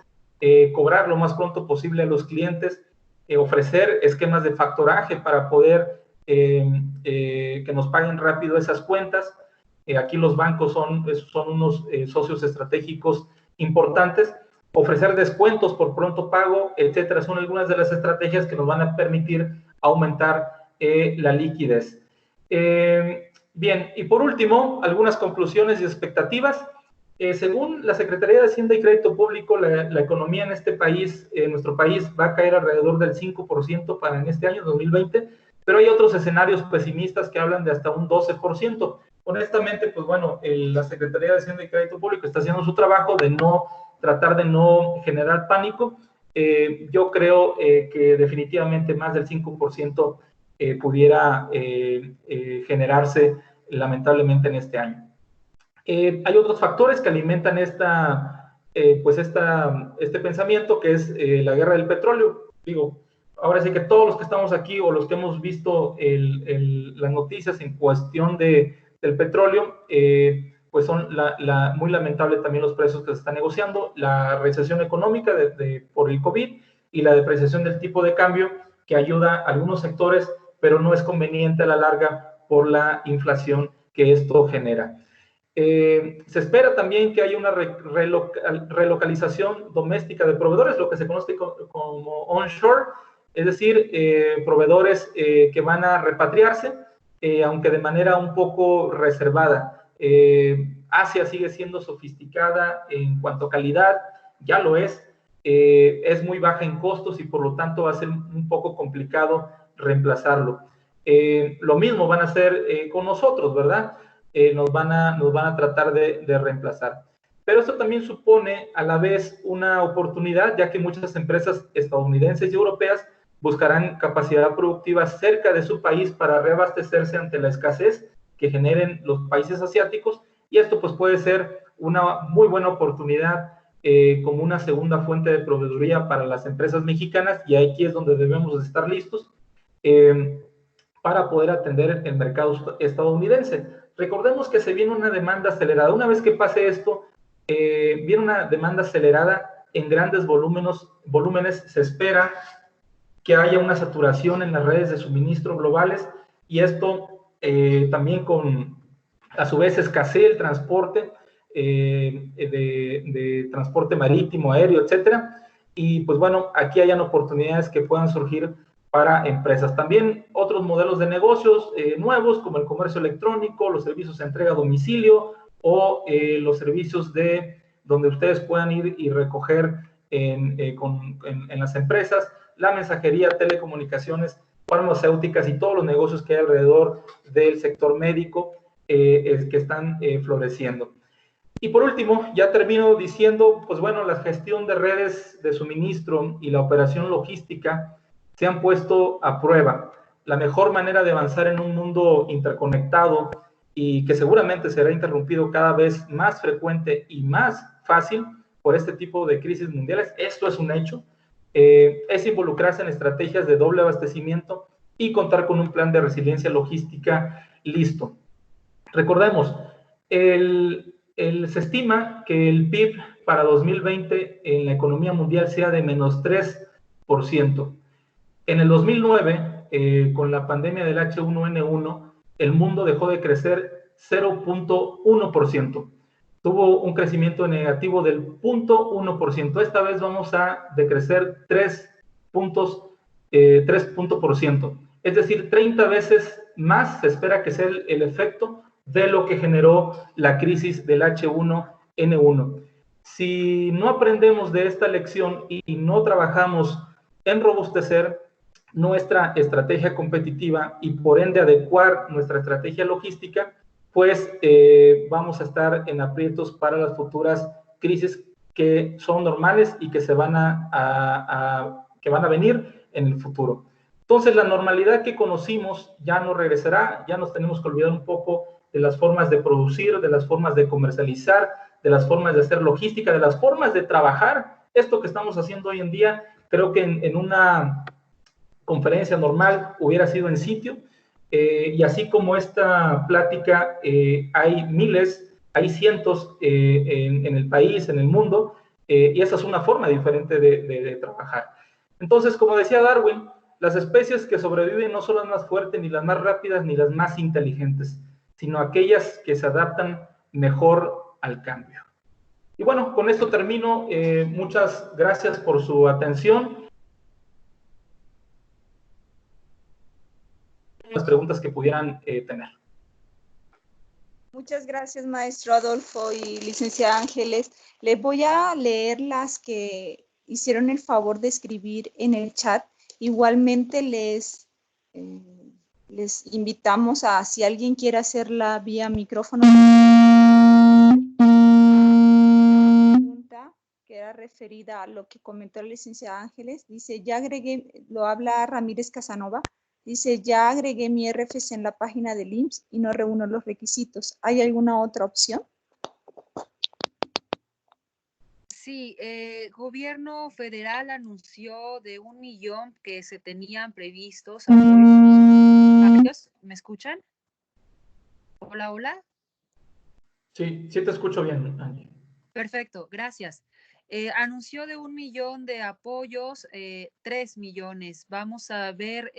cobrar lo más pronto posible a los clientes, ofrecer esquemas de factoraje para poder que nos paguen rápido esas cuentas. Aquí los bancos son unos socios estratégicos importantes. Ofrecer descuentos por pronto pago, etcétera, son algunas de las estrategias que nos van a permitir aumentar la liquidez. Bien, y por último, algunas conclusiones y expectativas. Según la Secretaría de Hacienda y Crédito Público, la economía en este país, en nuestro país, va a caer alrededor del 5% para en este año 2020, pero hay otros escenarios pesimistas que hablan de hasta un 12%. Honestamente, pues bueno, la Secretaría de Hacienda y Crédito Público está haciendo su trabajo de tratar de no generar pánico. Yo creo que definitivamente más del 5% pudiera generarse lamentablemente en este año. Hay otros factores que alimentan este pensamiento, que es la guerra del petróleo. Digo, ahora sí que todos los que estamos aquí o los que hemos visto las noticias en cuestión del petróleo, pues son muy lamentable también los precios que se están negociando, la recesión económica por el COVID y la depreciación del tipo de cambio que ayuda a algunos sectores, pero no es conveniente a la larga por la inflación que esto genera. Se espera también que haya una relocalización doméstica de proveedores, lo que se conoce como onshore, es decir, proveedores que van a repatriarse, aunque de manera un poco reservada. Asia sigue siendo sofisticada en cuanto a calidad, ya lo es muy baja en costos y por lo tanto va a ser un poco complicado reemplazarlo. Lo mismo van a hacer con nosotros, ¿verdad? Nos van a tratar de reemplazar. Pero esto también supone a la vez una oportunidad, ya que muchas empresas estadounidenses y europeas buscarán capacidad productiva cerca de su país para reabastecerse ante la escasez que generen los países asiáticos, y esto pues puede ser una muy buena oportunidad como una segunda fuente de proveeduría para las empresas mexicanas, y aquí es donde debemos estar listos para poder atender el mercado estadounidense. Recordemos que se viene una demanda acelerada. Una vez que pase esto, viene una demanda acelerada en grandes volúmenes. Se espera que haya una saturación en las redes de suministro globales, y esto también a su vez escasee el transporte, de transporte marítimo, aéreo, etcétera. Y pues bueno, aquí hayan oportunidades que puedan surgir para empresas. También otros modelos de negocios nuevos, como el comercio electrónico, los servicios de entrega a domicilio, o los servicios donde ustedes puedan ir y recoger en las empresas, la mensajería, telecomunicaciones, farmacéuticas y todos los negocios que hay alrededor del sector médico que están floreciendo. Y por último, ya termino diciendo, pues bueno, la gestión de redes de suministro y la operación logística se han puesto a prueba. La mejor manera de avanzar en un mundo interconectado y que seguramente será interrumpido cada vez más frecuente y más fácil por este tipo de crisis mundiales, esto es un hecho, es involucrarse en estrategias de doble abastecimiento y contar con un plan de resiliencia logística listo. Recordemos, se estima que el PIB para 2020 en la economía mundial sea de menos 3%. En el 2009, con la pandemia del H1N1, el mundo dejó de crecer 0.1%. Tuvo un crecimiento negativo del 0.1%. Esta vez vamos a decrecer 3 puntos por ciento. Es decir, 30 veces más se espera que sea el efecto de lo que generó la crisis del H1N1. Si no aprendemos de esta lección y no trabajamos en robustecer nuestra estrategia competitiva y por ende adecuar nuestra estrategia logística, pues vamos a estar en aprietos para las futuras crisis que son normales y que se van que van a venir en el futuro. Entonces, la normalidad que conocimos ya no regresará, ya nos tenemos que olvidar un poco de las formas de producir, de las formas de comercializar, de las formas de hacer logística, de las formas de trabajar. Esto que estamos haciendo hoy en día, creo que en una conferencia normal hubiera sido en sitio, y así como esta plática, hay miles, hay cientos en el país, en el mundo, y esa es una forma diferente de trabajar. Entonces, como decía Darwin, las especies que sobreviven no son las más fuertes, ni las más rápidas, ni las más inteligentes, sino aquellas que se adaptan mejor al cambio. Y bueno, con esto termino. Muchas gracias por su atención. Las preguntas que pudieran tener.
Muchas gracias, maestro Adolfo y licenciada Ángeles. Les voy a leer las que hicieron el favor de escribir en el chat. Igualmente les invitamos a, si alguien quiere hacerla vía micrófono, pregunta que era referida a lo que comentó la licenciada Ángeles. Dice, ya agregué, lo habla Ramírez Casanova. Dice, ya agregué mi RFC en la página del IMSS y no reúno los requisitos. ¿Hay alguna otra opción?
Sí, gobierno federal anunció de 1 millón que se tenían previstos apoyos. ¿Me escuchan? Hola, hola.
Sí, sí te escucho bien, Angie.
Perfecto, gracias. Anunció de 1 millón de apoyos, 3 millones. Vamos a ver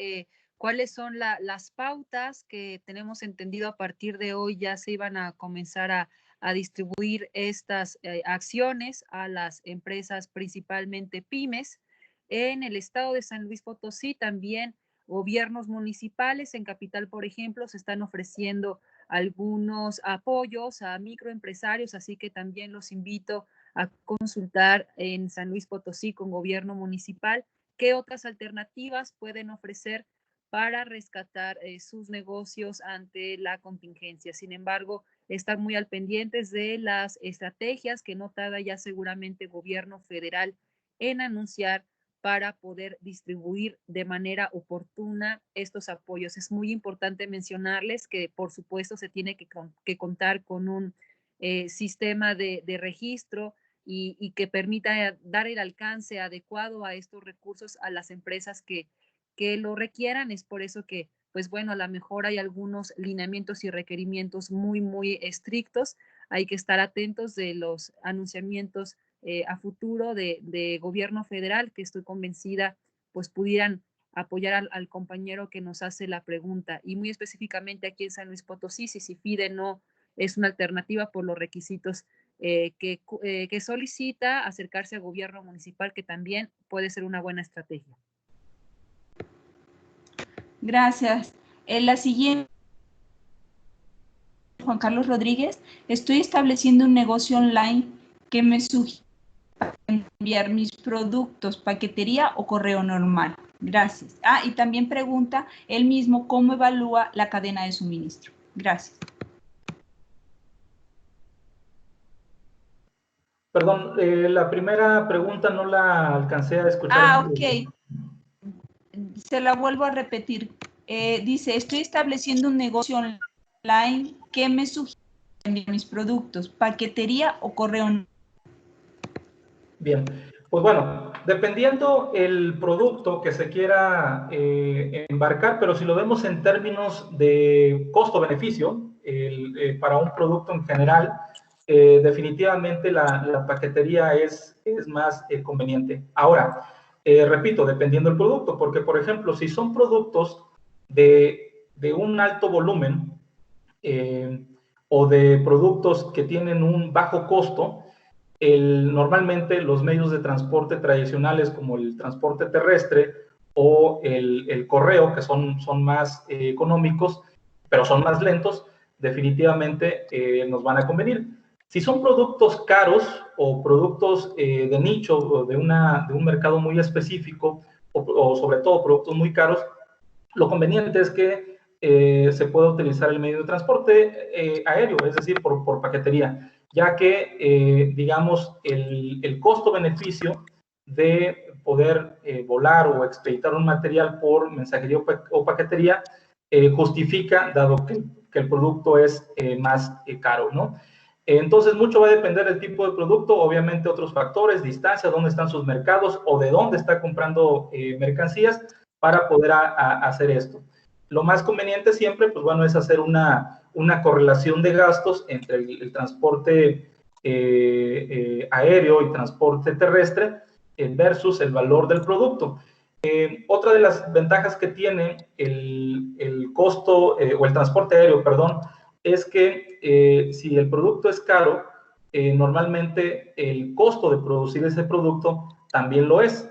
cuáles son las pautas que tenemos entendido a partir de hoy. Ya se iban a comenzar a distribuir estas acciones a las empresas, principalmente pymes. En el estado de San Luis Potosí también gobiernos municipales, en Capital, por ejemplo, se están ofreciendo algunos apoyos a microempresarios, así que también los invito a consultar en San Luis Potosí con gobierno municipal qué otras alternativas pueden ofrecer para rescatar sus negocios ante la contingencia. Sin embargo, estar muy al pendientes de las estrategias que no tarda ya seguramente gobierno federal en anunciar para poder distribuir de manera oportuna estos apoyos. Es muy importante mencionarles que, por supuesto, se tiene que contar con un sistema de registro y que permita dar el alcance adecuado a estos recursos a las empresas que lo requieran. Es por eso que, pues bueno, a lo mejor hay algunos lineamientos y requerimientos muy, muy estrictos. Hay que estar atentos de los anunciamientos a futuro de gobierno federal, que estoy convencida pues pudieran apoyar al compañero que nos hace la pregunta. Y muy específicamente aquí en San Luis Potosí, si CIFIDE no es una alternativa por los requisitos que solicita, acercarse al gobierno municipal, que también puede ser una buena estrategia.
Gracias. La siguiente, Juan Carlos Rodríguez. Estoy estableciendo un negocio online que me sugiere enviar mis productos, paquetería o correo normal. Gracias. Ah, y también pregunta él mismo cómo evalúa la cadena de suministro. Gracias.
Perdón, la primera pregunta no la alcancé a escuchar.
Ah, ok. Se la vuelvo a repetir. Dice, estoy estableciendo un negocio online que me sugiere enviar mis productos, paquetería o correo normal.
Bien, pues bueno, dependiendo el producto que se quiera embarcar, pero si lo vemos en términos de costo-beneficio, para un producto en general, definitivamente la paquetería es más conveniente. Ahora, repito, dependiendo del producto, porque por ejemplo, si son productos de un alto volumen o de productos que tienen un bajo costo, normalmente los medios de transporte tradicionales como el transporte terrestre o el correo, que son más económicos, pero son más lentos, definitivamente nos van a convenir. Si son productos caros o productos de nicho o de un mercado muy específico o sobre todo productos muy caros, lo conveniente es que se pueda utilizar el medio de transporte aéreo, es decir, por paquetería, ya que, digamos, el costo-beneficio de poder volar o expeditar un material por mensajería o paquetería justifica, dado que el producto es más caro, ¿no? Entonces, mucho va a depender del tipo de producto, obviamente otros factores, distancia, dónde están sus mercados o de dónde está comprando mercancías para poder hacer esto. Lo más conveniente siempre, pues bueno, es hacer una correlación de gastos entre el transporte aéreo y transporte terrestre versus el valor del producto. Otra de las ventajas que tiene el costo o el transporte aéreo, perdón, es que si el producto es caro, normalmente el costo de producir ese producto también lo es.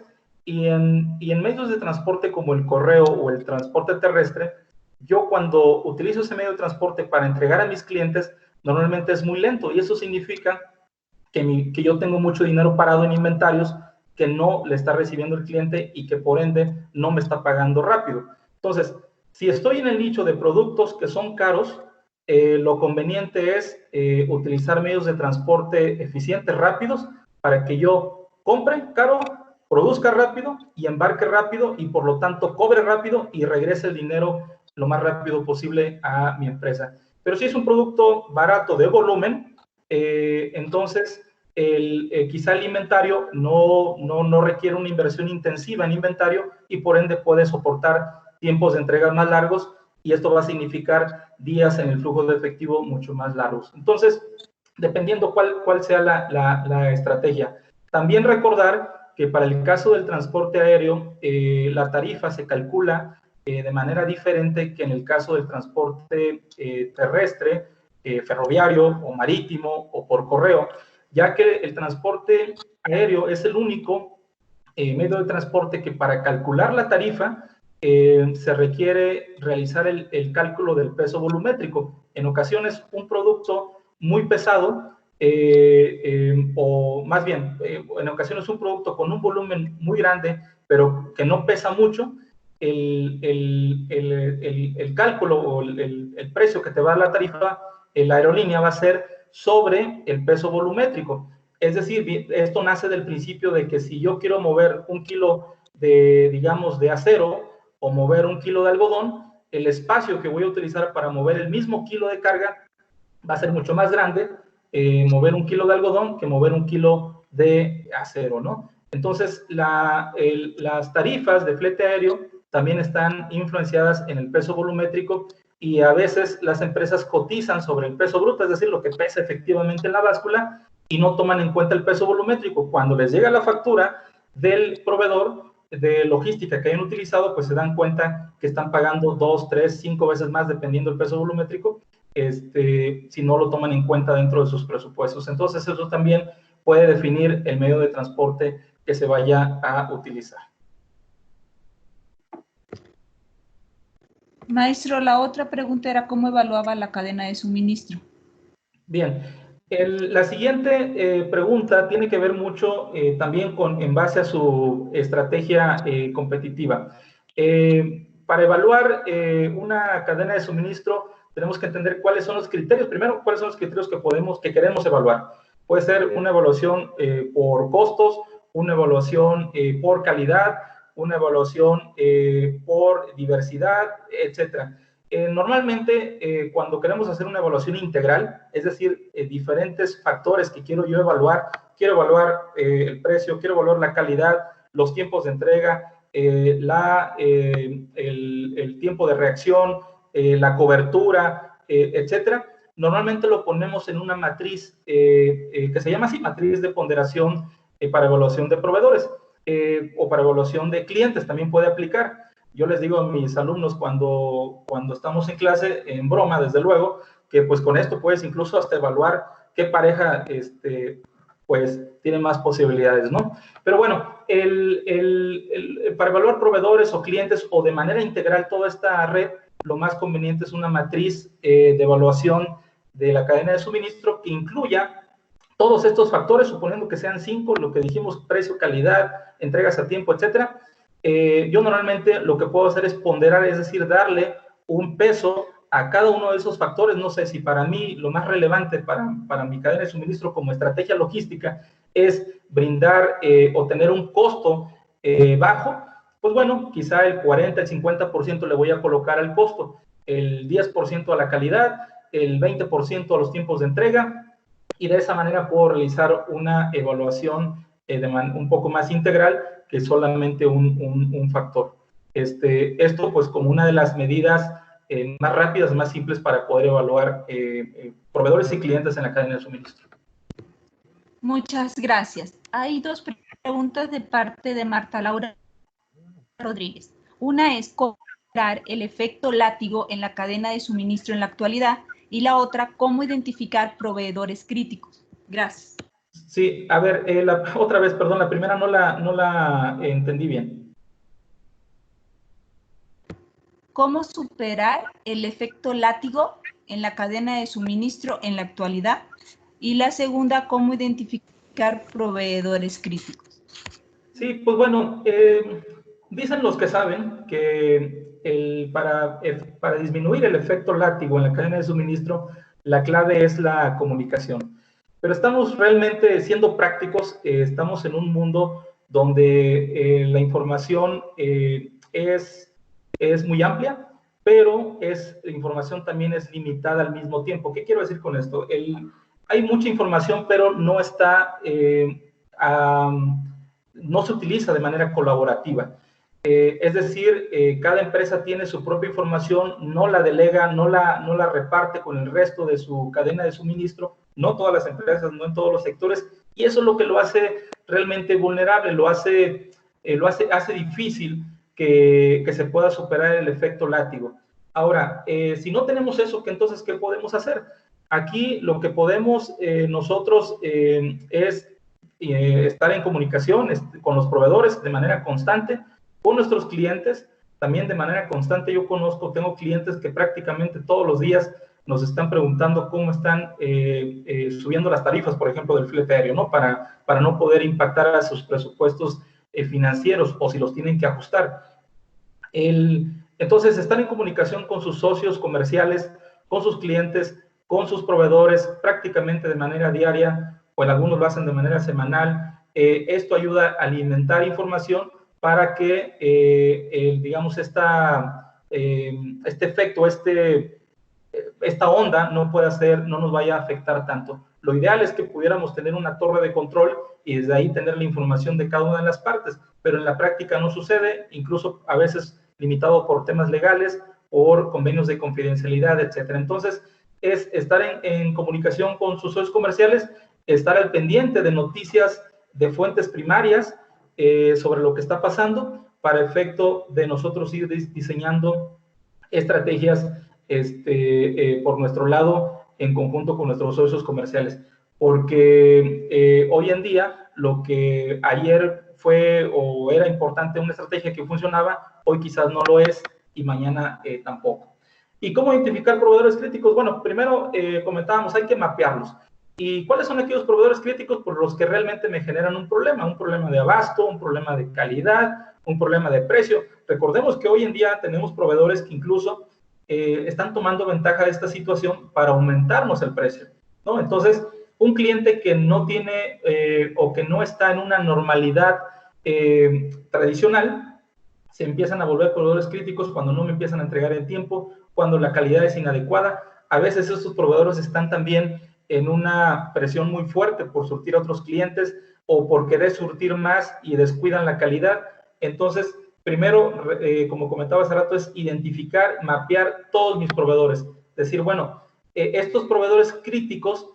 Y en medios de transporte como el correo o el transporte terrestre, yo cuando utilizo ese medio de transporte para entregar a mis clientes, normalmente es muy lento y eso significa que yo tengo mucho dinero parado en inventarios que no le está recibiendo el cliente y que por ende no me está pagando rápido. Entonces, si estoy en el nicho de productos que son caros, lo conveniente es utilizar medios de transporte eficientes, rápidos, para que yo compre caro, produzca rápido y embarque rápido y por lo tanto cobre rápido y regrese el dinero lo más rápido posible a mi empresa. Pero si es un producto barato de volumen, entonces quizá el inventario no requiere una inversión intensiva en inventario y por ende puede soportar tiempos de entrega más largos y esto va a significar días en el flujo de efectivo mucho más largos. Entonces, dependiendo cuál sea la estrategia. También recordar que para el caso del transporte aéreo, la tarifa se calcula de manera diferente que en el caso del transporte terrestre, ferroviario o marítimo o por correo, ya que el transporte aéreo es el único medio de transporte que para calcular la tarifa se requiere realizar el cálculo del peso volumétrico. En ocasiones un producto muy pesado o más bien, en ocasiones un producto con un volumen muy grande, pero que no pesa mucho, el cálculo o el precio que te va a dar la tarifa, la aerolínea va a ser sobre el peso volumétrico. Es decir, esto nace del principio de que si yo quiero mover un kilo digamos, de acero o mover un kilo de algodón, el espacio que voy a utilizar para mover el mismo kilo de carga va a ser mucho más grande mover un kilo de algodón que mover un kilo de acero, ¿no? Entonces, las tarifas de flete aéreo también están influenciadas en el peso volumétrico y a veces las empresas cotizan sobre el peso bruto, es decir, lo que pesa efectivamente en la báscula, y no toman en cuenta el peso volumétrico. Cuando les llega la factura del proveedor de logística que hayan utilizado, pues se dan cuenta que están pagando 2, 3, 5 veces más, dependiendo del peso volumétrico, si no lo toman en cuenta dentro de sus presupuestos. Entonces, eso también puede definir el medio de transporte que se vaya a utilizar.
Maestro, la otra pregunta era cómo evaluaba la cadena de suministro.
Bien, la siguiente pregunta tiene que ver mucho también en base a su estrategia competitiva. Para evaluar una cadena de suministro, tenemos que entender cuáles son los criterios. Primero, cuáles son los criterios que queremos evaluar. Puede ser una evaluación por costos, una evaluación por calidad, una evaluación por diversidad, etcétera. Normalmente, cuando queremos hacer una evaluación integral, es decir, diferentes factores que quiero yo evaluar, quiero evaluar el precio, quiero evaluar la calidad, los tiempos de entrega, el tiempo de reacción, la cobertura, etcétera. Normalmente lo ponemos en una matriz que se llama así, matriz de ponderación para evaluación de proveedores o para evaluación de clientes, también puede aplicar. Yo les digo a mis alumnos cuando estamos en clase, en broma, desde luego, que pues con esto puedes incluso hasta evaluar qué pareja pues tiene más posibilidades, ¿no? Pero bueno, para evaluar proveedores o clientes o de manera integral toda esta red, lo más conveniente es una matriz de evaluación de la cadena de suministro que incluya todos estos factores, suponiendo que sean 5, lo que dijimos, precio, calidad, entregas a tiempo, etcétera. Yo normalmente lo que puedo hacer es ponderar, es decir, darle un peso a cada uno de esos factores. No sé si para mí lo más relevante para mi cadena de suministro como estrategia logística es brindar o tener un costo bajo, pues bueno, quizá el 40, el 50% le voy a colocar al costo, el 10% a la calidad, el 20% a los tiempos de entrega, y de esa manera puedo realizar una evaluación un poco más integral que solamente un factor. Esto pues como una de las medidas más rápidas, más simples para poder evaluar proveedores y clientes en la cadena de suministro.
Muchas gracias. Hay dos preguntas de parte de Marta Laura Rodríguez. Una es cómo identificar el efecto látigo en la cadena de suministro en la actualidad y la otra, cómo identificar proveedores críticos. Gracias.
Sí, a ver, otra vez, perdón, la primera no la entendí bien.
¿Cómo superar el efecto látigo en la cadena de suministro en la actualidad? Y la segunda, ¿cómo identificar proveedores críticos?
Sí, pues bueno, dicen los que saben que para disminuir el efecto látigo en la cadena de suministro, la clave es la comunicación. Pero estamos realmente siendo prácticos, estamos en un mundo donde la información es muy amplia, pero la información también es limitada al mismo tiempo. ¿Qué quiero decir con esto? Hay mucha información, pero no está, no se utiliza de manera colaborativa. Es decir, cada empresa tiene su propia información, no la delega, no la reparte con el resto de su cadena de suministro, no todas las empresas, no en todos los sectores, y eso es lo que lo hace realmente vulnerable, hace difícil que se pueda superar el efecto látigo. Ahora, si no tenemos eso, entonces, ¿qué podemos hacer? Aquí lo que podemos nosotros es estar en comunicación con los proveedores de manera constante, con nuestros clientes también de manera constante. Yo tengo clientes que prácticamente todos los días nos están preguntando cómo están subiendo las tarifas, por ejemplo, del flete aéreo, ¿no? Para no poder impactar a sus presupuestos financieros o si los tienen que ajustar. Entonces, están en comunicación con sus socios comerciales, con sus clientes, con sus proveedores, prácticamente de manera diaria, o en algunos lo hacen de manera semanal. Esto ayuda a alimentar información para que, digamos, este efecto, esta onda no nos vaya a afectar tanto. Lo ideal es que pudiéramos tener una torre de control y desde ahí tener la información de cada una de las partes, pero en la práctica no sucede, incluso a veces limitado por temas legales, por convenios de confidencialidad, etcétera. Entonces, es estar en comunicación con sus socios comerciales, estar al pendiente de noticias de fuentes primarias sobre lo que está pasando, para efecto de nosotros ir diseñando estrategias por nuestro lado en conjunto con nuestros socios comerciales, porque hoy en día lo que ayer fue o era importante una estrategia que funcionaba, hoy quizás no lo es y mañana tampoco. ¿Y cómo identificar proveedores críticos? Bueno, primero comentábamos, hay que mapearlos. ¿Y cuáles son aquellos proveedores críticos por los que realmente me generan un problema de abasto, un problema de calidad, un problema de precio? Recordemos que hoy en día tenemos proveedores que incluso están tomando ventaja de esta situación para aumentarnos el precio, ¿no? Entonces, un cliente que no tiene o que no está en una normalidad tradicional, se empiezan a volver proveedores críticos cuando no me empiezan a entregar en tiempo, cuando la calidad es inadecuada. A veces estos proveedores están también en una presión muy fuerte por surtir a otros clientes o por querer surtir más y descuidan la calidad. Entonces, primero, como comentaba hace rato, es identificar, mapear todos mis proveedores. Decir, bueno, estos proveedores críticos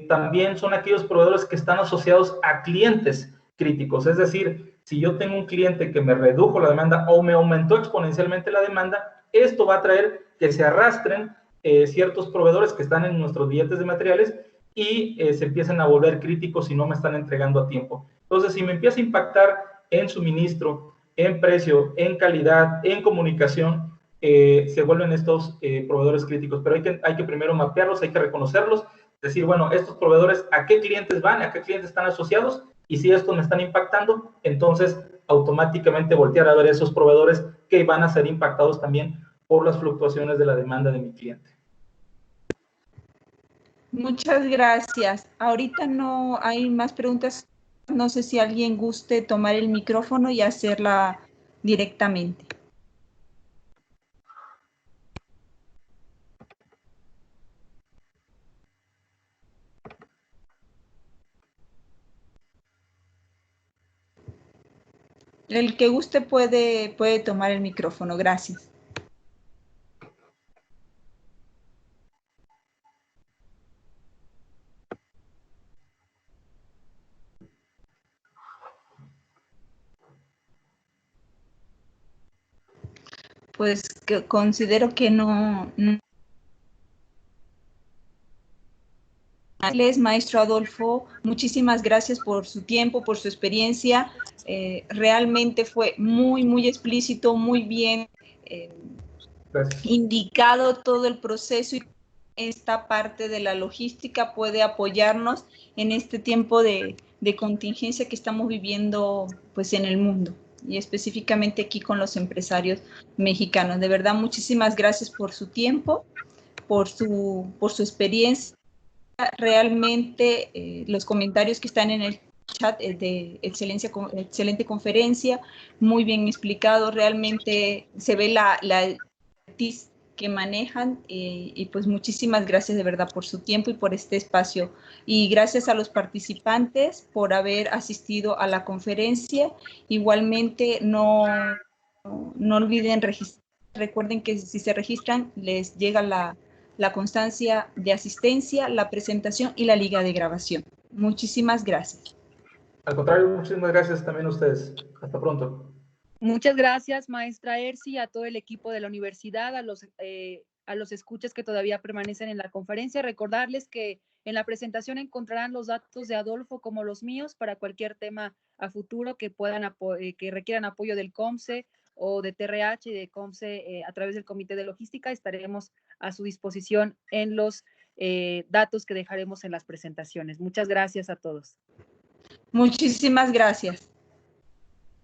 también son aquellos proveedores que están asociados a clientes críticos. Es decir, si yo tengo un cliente que me redujo la demanda o me aumentó exponencialmente la demanda, esto va a traer que se arrastren ciertos proveedores que están en nuestros billetes de materiales y se empiezan a volver críticos y no me están entregando a tiempo. Entonces, si me empieza a impactar en suministro, en precio, en calidad, en comunicación, se vuelven estos proveedores críticos. Pero hay que primero mapearlos, hay que reconocerlos, decir, bueno, estos proveedores, ¿a qué clientes van? ¿A qué clientes están asociados? Y si estos me están impactando, entonces automáticamente voltear a ver esos proveedores que van a ser impactados también por las fluctuaciones de la demanda de mi cliente.
Muchas gracias. Ahorita no hay más preguntas. No sé si alguien guste tomar el micrófono y hacerla directamente. El que guste puede tomar el micrófono. Gracias. Pues que considero que no. Maestro Adolfo, muchísimas gracias por su tiempo, por su experiencia. Realmente fue muy explícito, muy bien indicado todo el proceso, y esta parte de la logística puede apoyarnos en este tiempo de contingencia que estamos viviendo pues en el mundo, y específicamente aquí con los empresarios mexicanos. De verdad, muchísimas gracias por su tiempo, por su experiencia. Realmente los comentarios que están en el chat de excelente conferencia, muy bien explicado. Realmente se ve la expertise que manejan, y pues muchísimas gracias de verdad por su tiempo y por este espacio, y gracias a los participantes por haber asistido a la conferencia. Igualmente no olviden registrar. Recuerden que si se registran les llega la constancia de asistencia, la presentación y la liga de grabación. Muchísimas gracias.
Al contrario, muchísimas gracias también a ustedes. Hasta pronto.
Muchas gracias, maestra Ersi, a todo el equipo de la universidad, a los escuchas que todavía permanecen en la conferencia. Recordarles que en la presentación encontrarán los datos de Adolfo como los míos para cualquier tema a futuro que requieran apoyo del COMSE o de TRH y de COMSE a través del Comité de Logística. Estaremos a su disposición en los datos que dejaremos en las presentaciones. Muchas gracias a todos.
Muchísimas gracias.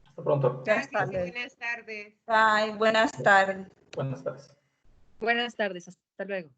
Hasta pronto.
Hasta
luego. Buenas tardes.
Bye, buenas tardes.
Buenas tardes.
Buenas tardes, hasta luego.